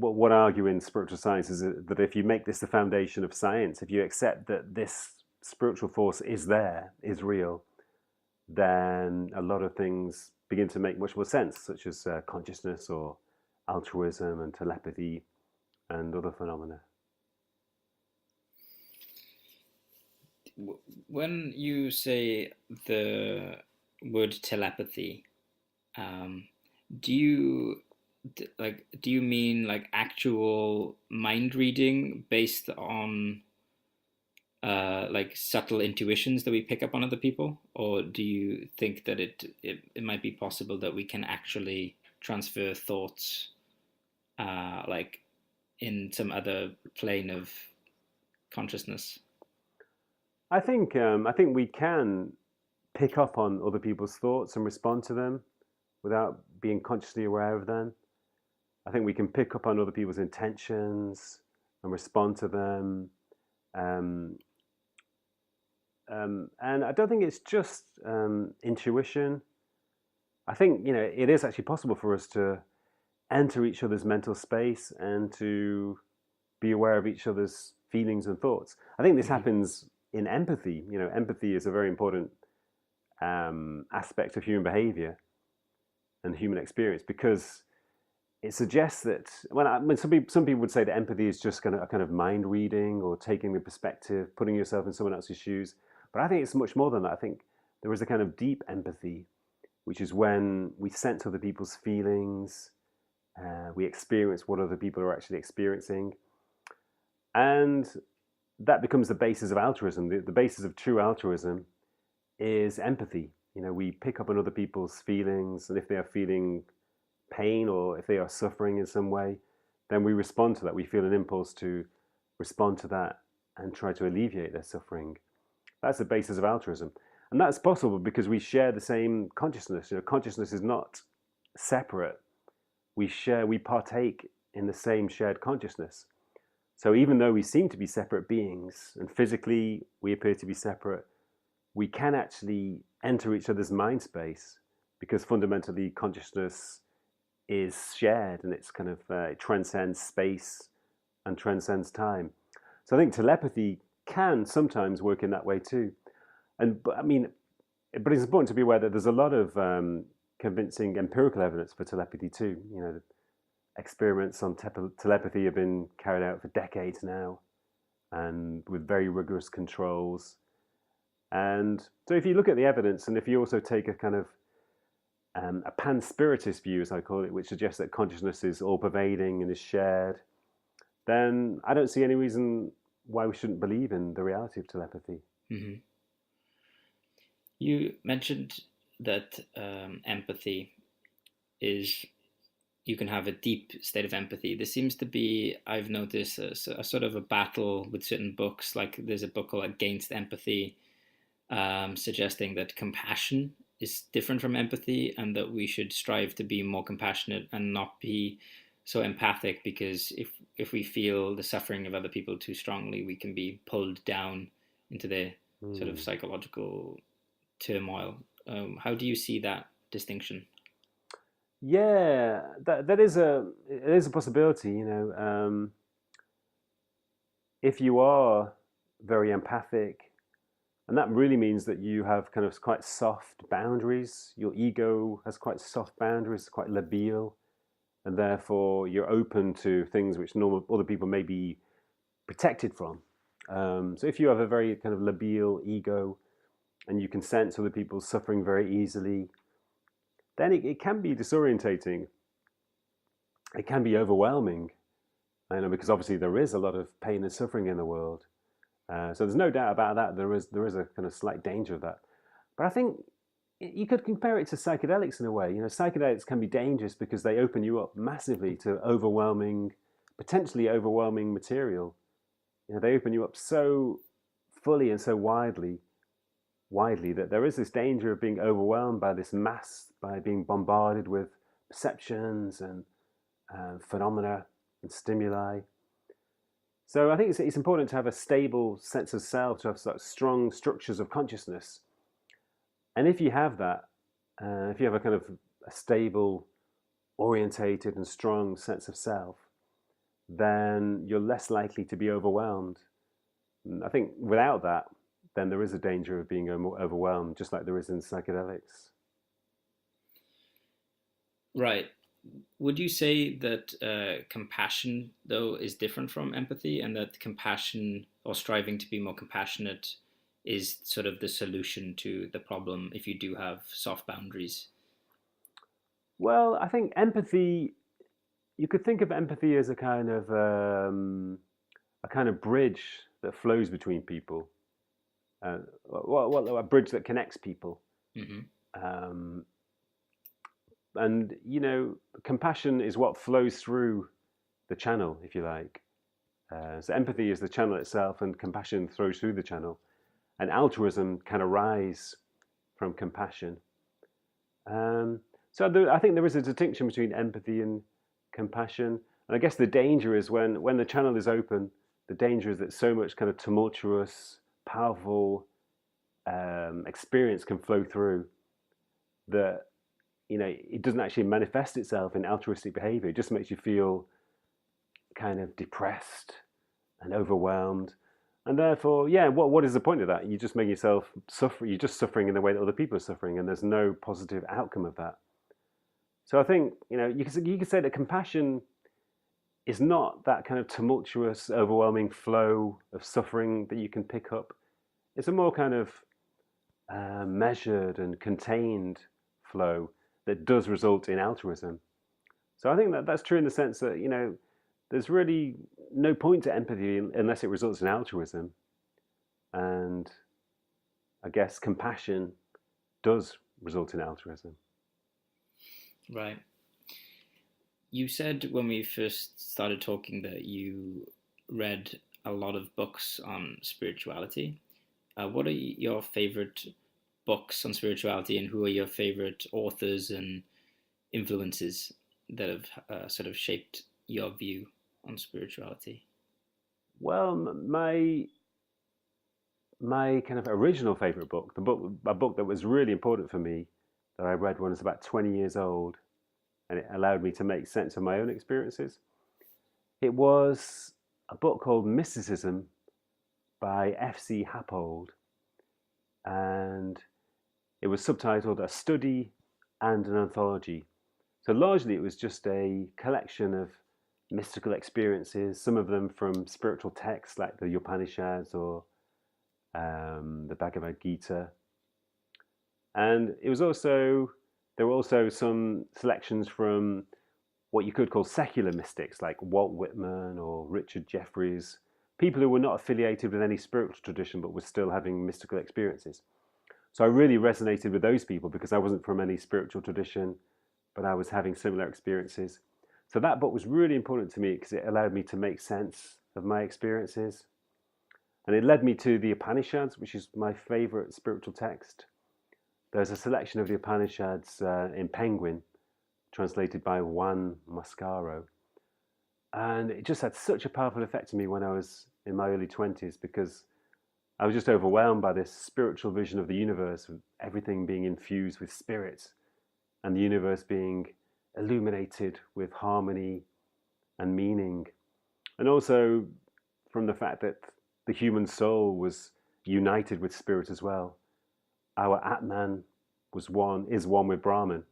Speaker 2: what I argue in spiritual science is that if you make this the foundation of science, if you accept that this spiritual force is there, is real, then a lot of things begin to make much more sense, such as consciousness or altruism and telepathy and other phenomena.
Speaker 1: When you say the word telepathy, um, do you do you mean like actual mind reading based on like subtle intuitions that we pick up on other people, or do you think that it might be possible that we can actually transfer thoughts like in some other plane of consciousness?
Speaker 2: I think we can pick up on other people's thoughts and respond to them without being consciously aware of them. I think we can pick up on other people's intentions and respond to them. Um, and I don't think it's just intuition. I think it is actually possible for us to enter each other's mental space and to be aware of each other's feelings and thoughts. I think this
Speaker 1: Mm-hmm.
Speaker 2: happens in empathy. Empathy is a very important aspect of human behavior and human experience, because it suggests that when some people would say that empathy is just kind of a kind of mind reading or taking the perspective, putting yourself in someone else's shoes. But I think it's much more than that. I think there is a kind of deep empathy, which is when we sense other people's feelings, we experience what other people are actually experiencing, and that becomes the basis of altruism. The basis of true altruism is empathy. We pick up on other people's feelings, and if they are feeling pain or if they are suffering in some way, then we respond to that. We feel an impulse to respond to that and try to alleviate their suffering. That's the basis of altruism. And that's possible because we share the same consciousness. Consciousness is not separate. We partake in the same shared consciousness. So even though we seem to be separate beings and physically we appear to be separate, we can actually enter each other's mind space, because fundamentally consciousness is shared, and it's kind of it transcends space and transcends time. So I think telepathy can sometimes work in that way too. But I mean, but it's important to be aware that there's a lot of convincing empirical evidence for telepathy too. Experiments on telepathy have been carried out for decades now, and with very rigorous controls. And so if you look at the evidence, and if you also take a kind of a pan-spiritist view, as I call it, which suggests that consciousness is all-pervading and is shared, then I don't see any reason why we shouldn't believe in the reality of telepathy.
Speaker 1: Mm-hmm. You mentioned that empathy is, you can have a deep state of empathy. There seems to be, I've noticed, a sort of a battle with certain books. Like there's a book called Against Empathy, suggesting that compassion is different from empathy and that we should strive to be more compassionate and not be so empathic, because if we feel the suffering of other people too strongly, we can be pulled down into the sort of psychological turmoil. How do you see that distinction?
Speaker 2: Yeah, that is a possibility. If you are very empathic, and that really means that you have kind of quite soft boundaries. Your ego has quite soft boundaries, quite labial, and therefore you're open to things which normal other people may be protected from. So if you have a very kind of labial ego, and you can sense other people's suffering very easily, then it can be disorientating. It can be overwhelming, because obviously there is a lot of pain and suffering in the world. So there's no doubt about that. There is a kind of slight danger of that. But I think you could compare it to psychedelics in a way. Psychedelics can be dangerous because they open you up massively to potentially overwhelming material. They open you up so fully and so widely that there is this danger of being overwhelmed by this mass, by being bombarded with perceptions and phenomena and stimuli. So I think it's important to have a stable sense of self, to have such strong structures of consciousness. And if you have that, if you have a kind of a stable, orientated and strong sense of self, then you're less likely to be overwhelmed. And I think without that, then there is a danger of being overwhelmed, just like there is in psychedelics.
Speaker 1: Right. Would you say that compassion, though, is different from empathy, and that compassion, or striving to be more compassionate, is sort of the solution to the problem if you do have soft boundaries?
Speaker 2: Well, I think empathy, you could think of empathy as a kind of bridge that flows between people. A bridge that connects people.
Speaker 1: Mm-hmm.
Speaker 2: And compassion is what flows through the channel, if you like. So empathy is the channel itself, and compassion flows through the channel. And altruism can arise from compassion. So I think there is a distinction between empathy and compassion. And I guess the danger is when the channel is open, the danger is that so much kind of tumultuous, powerful experience can flow through that it doesn't actually manifest itself in altruistic behavior. It just makes you feel kind of depressed and overwhelmed. And therefore, what is the point of that? You just make yourself suffer. You're just suffering in the way that other people are suffering, and there's no positive outcome of that. So I think, you could say that compassion is not that kind of tumultuous, overwhelming flow of suffering that you can pick up. It's a more kind of measured and contained flow that does result in altruism. So I think that's true in the sense that, there's really no point to empathy unless it results in altruism. And I guess compassion does result in altruism.
Speaker 1: Right. You said when we first started talking that you read a lot of books on spirituality. What are your favorite books on spirituality, and who are your favorite authors and influences that have sort of shaped your view on spirituality?
Speaker 2: Well, my kind of original favorite book, a book that was really important for me, that I read when I was about 20 years old, and it allowed me to make sense of my own experiences. It was a book called Mysticism by F.C. Happold, and it was subtitled A Study and an Anthology. So largely it was just a collection of mystical experiences, some of them from spiritual texts like the Upanishads or the Bhagavad Gita. And it was also, there were also some selections from what you could call secular mystics like Walt Whitman or Richard Jefferies, people who were not affiliated with any spiritual tradition but were still having mystical experiences. So I really resonated with those people because I wasn't from any spiritual tradition, but I was having similar experiences. So that book was really important to me because it allowed me to make sense of my experiences. And it led me to the Upanishads, which is my favorite spiritual text. There's a selection of the Upanishads in Penguin, translated by Juan Mascaro. And it just had such a powerful effect on me when I was in my early 20s because I was just overwhelmed by this spiritual vision of the universe, with everything being infused with spirit and the universe being illuminated with harmony and meaning. And also from the fact that the human soul was united with spirit as well. Our Atman is one with Brahman.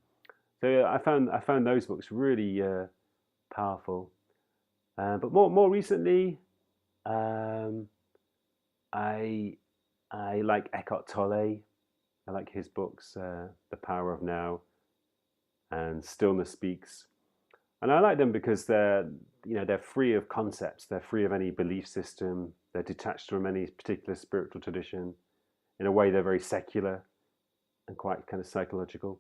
Speaker 2: So yeah, I found those books really powerful. But more recently, um, I I like Eckhart Tolle. I like his books, The Power of Now and Stillness Speaks. And I like them because they're free of concepts. They're free of any belief system. They're detached from any particular spiritual tradition. In a way, they're very secular and quite kind of psychological.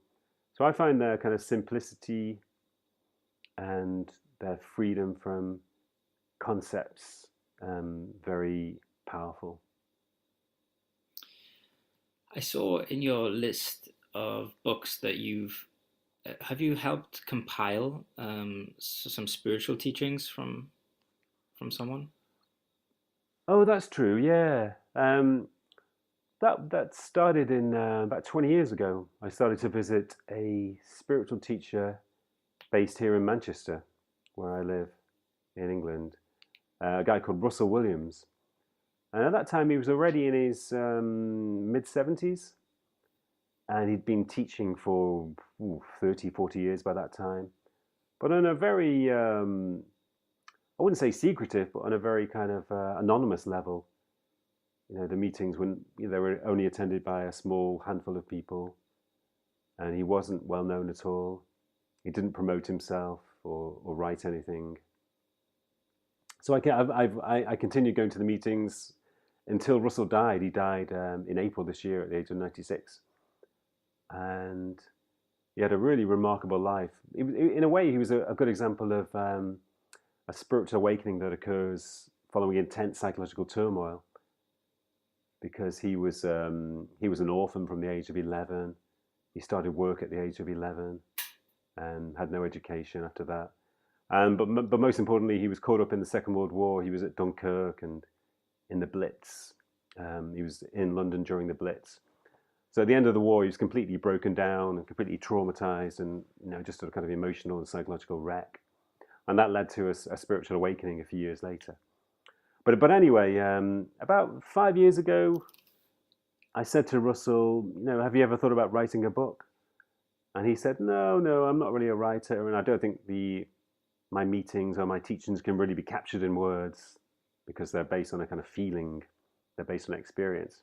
Speaker 2: So I find their kind of simplicity and their freedom from concepts very powerful.
Speaker 1: I saw in your list of books that have you helped compile some spiritual teachings from someone?
Speaker 2: Oh, that's true. Yeah, that started in about 20 years ago. I started to visit a spiritual teacher based here in Manchester, where I live in England. A guy called Russell Williams, and at that time he was already in his mid 70s, and he'd been teaching for 30, 40 years by that time, but on a very I wouldn't say secretive, but on a very kind of anonymous level. The meetings when they were only attended by a small handful of people, and he wasn't well known at all. He didn't promote himself or write anything. So I continued going to the meetings until Russell died. He died in April this year at the age of 96, and he had a really remarkable life. In a way, he was a good example of a spiritual awakening that occurs following intense psychological turmoil. Because he was an orphan from the age of 11. He started work at the age of 11 and had no education after that. But most importantly, he was caught up in the Second World War. He was at Dunkirk and in the Blitz. He was in London during the Blitz. So at the end of the war, he was completely broken down and completely traumatized, and just a kind of emotional and psychological wreck. And that led to a spiritual awakening a few years later. But anyway, about 5 years ago, I said to Russell, have you ever thought about writing a book? And he said, no, I'm not really a writer, and I don't think my meetings or my teachings can really be captured in words because they're based on a kind of feeling, they're based on experience.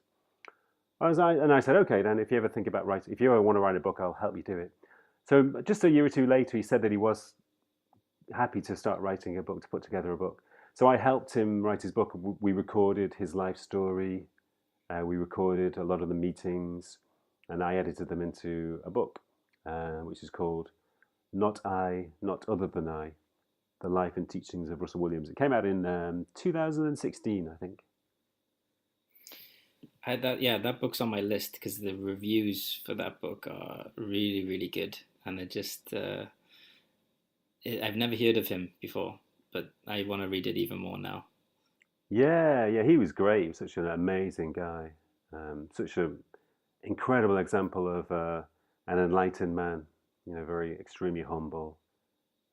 Speaker 2: And I said, okay, then if you ever think about writing, if you ever want to write a book, I'll help you do it. So just a year or two later, he said that he was happy to start writing a book, to put together a book. So I helped him write his book. We recorded his life story. We recorded a lot of the meetings, and I edited them into a book, which is called Not I, Not Other Than I, The Life and Teachings of Russell Williams. It came out in 2016, I think.
Speaker 1: That book's on my list because the reviews for that book are really, really good, and I've never heard of him before, but I want to read it even more now.
Speaker 2: Yeah, he was great. He was such an amazing guy. Such an incredible example of an enlightened man. Very extremely humble,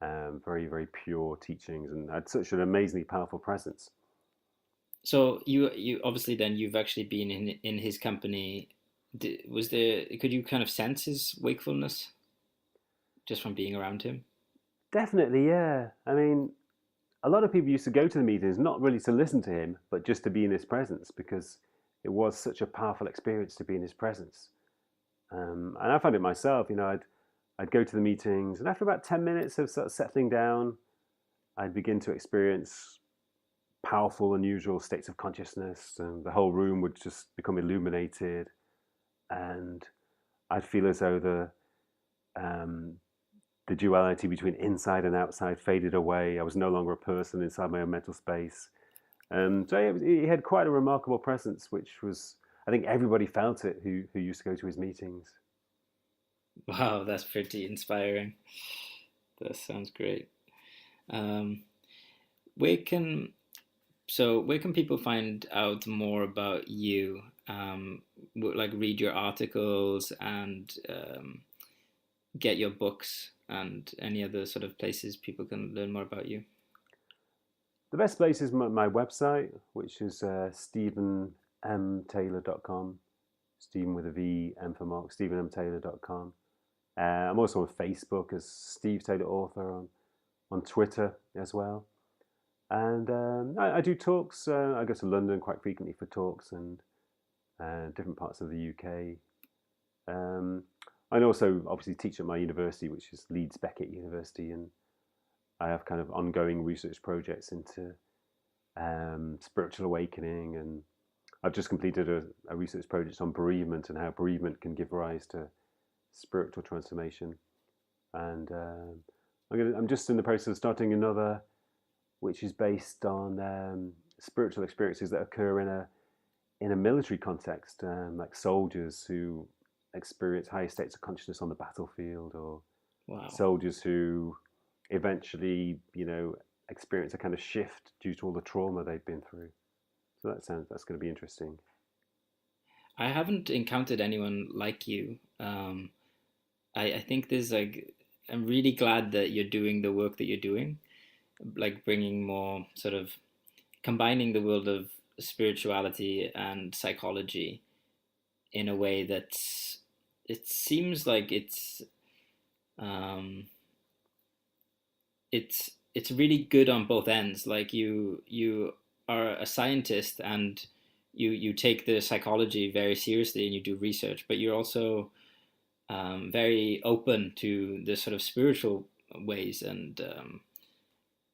Speaker 2: very, very pure teachings, and had such an amazingly powerful presence.
Speaker 1: So you obviously then you've actually been in his company. Was there, could you kind of sense his wakefulness just from being around him?
Speaker 2: Definitely, yeah. I mean, a lot of people used to go to the meetings not really to listen to him, but just to be in his presence because it was such a powerful experience to be in his presence. And I found it myself. I'd go to the meetings, and after about 10 minutes of sort of settling down, I'd begin to experience powerful, unusual states of consciousness, and the whole room would just become illuminated, and I'd feel as though um, the duality between inside and outside faded away. I was no longer a person inside my own mental space. So he had quite a remarkable presence, which was, I think everybody felt it who used to go to his meetings.
Speaker 1: Wow, that's pretty inspiring. That sounds great. Um, where can where can people find out more about you? Like read your articles and get your books and any other sort of places people can learn more about you.
Speaker 2: The best place is my website, which is stephenmtaylor.com. Stephen with a V, M for Mark, stephenmtaylor.com. I'm also on Facebook as Steve Taylor Author, on Twitter as well. And I do talks. I go to London quite frequently for talks, and different parts of the UK. I also obviously teach at my university, which is Leeds Beckett University, and I have kind of ongoing research projects into spiritual awakening, and I've just completed a research project on bereavement and how bereavement can give rise to spiritual transformation. And I'm just in the process of starting another, which is based on spiritual experiences that occur in a military context, like soldiers who experience higher states of consciousness on the battlefield, or
Speaker 1: Wow.
Speaker 2: soldiers who eventually, experience a kind of shift due to all the trauma they've been through. So that's going to be interesting.
Speaker 1: I haven't encountered anyone like you. I think there's like, I'm really glad that you're doing the work that you're doing, like bringing more sort of combining the world of spirituality and psychology in a way that's, it seems like um, it's really good on both ends. Like you are a scientist and you take the psychology very seriously and you do research, but you're also very open to the sort of spiritual ways, and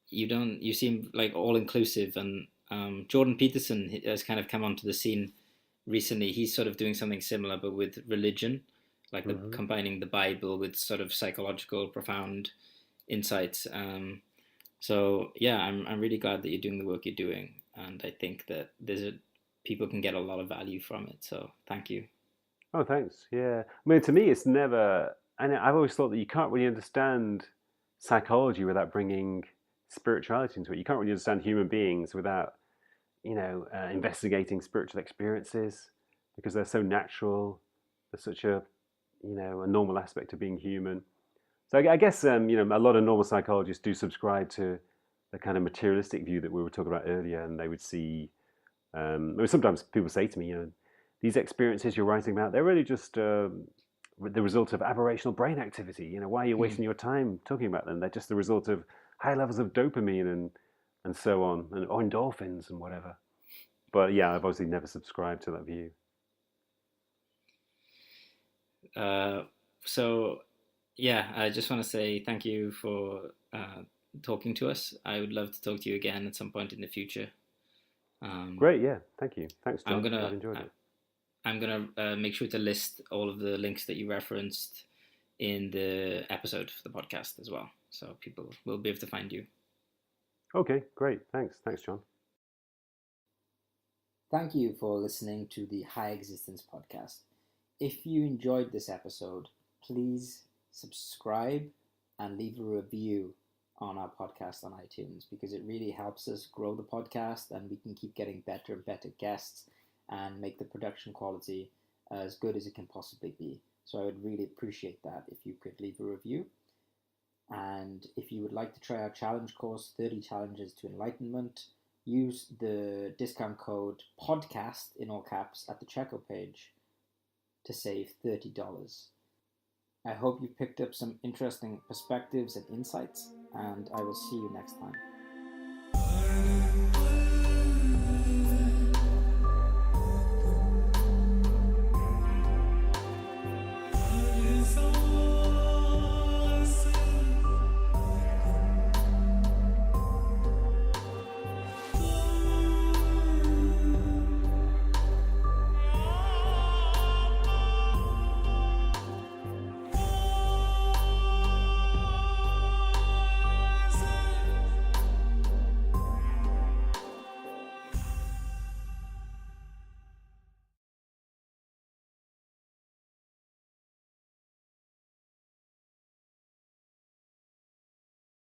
Speaker 1: you seem like all inclusive. And Jordan Peterson has kind of come onto the scene recently. He's sort of doing something similar, but with religion, like
Speaker 2: Mm-hmm.
Speaker 1: combining the Bible with sort of psychological, profound insights. So yeah, I'm really glad that you're doing the work you're doing, and I think that people can get a lot of value from it. So thank you.
Speaker 2: Oh, thanks. Yeah. I mean, to me, it's never, and I've always thought that you can't really understand psychology without bringing spirituality into it. You can't really understand human beings without, investigating spiritual experiences because they're so natural. They're such a normal aspect of being human. So I guess, a lot of normal psychologists do subscribe to the kind of materialistic view that we were talking about earlier, and they would see. I mean, sometimes people say to me, these experiences you're writing about, they're really just the result of aberrational brain activity. Why are you
Speaker 1: Hmm.
Speaker 2: wasting your time talking about them? They're just the result of high levels of dopamine and so on, or endorphins and whatever. But yeah, I've obviously never subscribed to that view.
Speaker 1: Uh, so yeah, I just want to say thank you for talking to us. I would love to talk to you again at some point in the future. Um,
Speaker 2: Great, yeah, thank you. Thanks,
Speaker 1: I'm
Speaker 2: John. I've
Speaker 1: gonna
Speaker 2: enjoyed it.
Speaker 1: I'm gonna make sure to list all of the links that you referenced in the episode for the podcast as well, so people will be able to find you.
Speaker 2: Okay, great. Thanks. Thanks, John.
Speaker 1: Thank you for listening to the High Existence podcast. If you enjoyed this episode, please subscribe and leave a review on our podcast on iTunes, because it really helps us grow the podcast and we can keep getting better and better guests and make the production quality as good as it can possibly be. So I would really appreciate that if you could leave a review. And if you would like to try our challenge course, 30 Challenges to Enlightenment, use the discount code podcast in all caps at the checkout page to save $30. I hope you picked up some interesting perspectives and insights, and I will see you next time.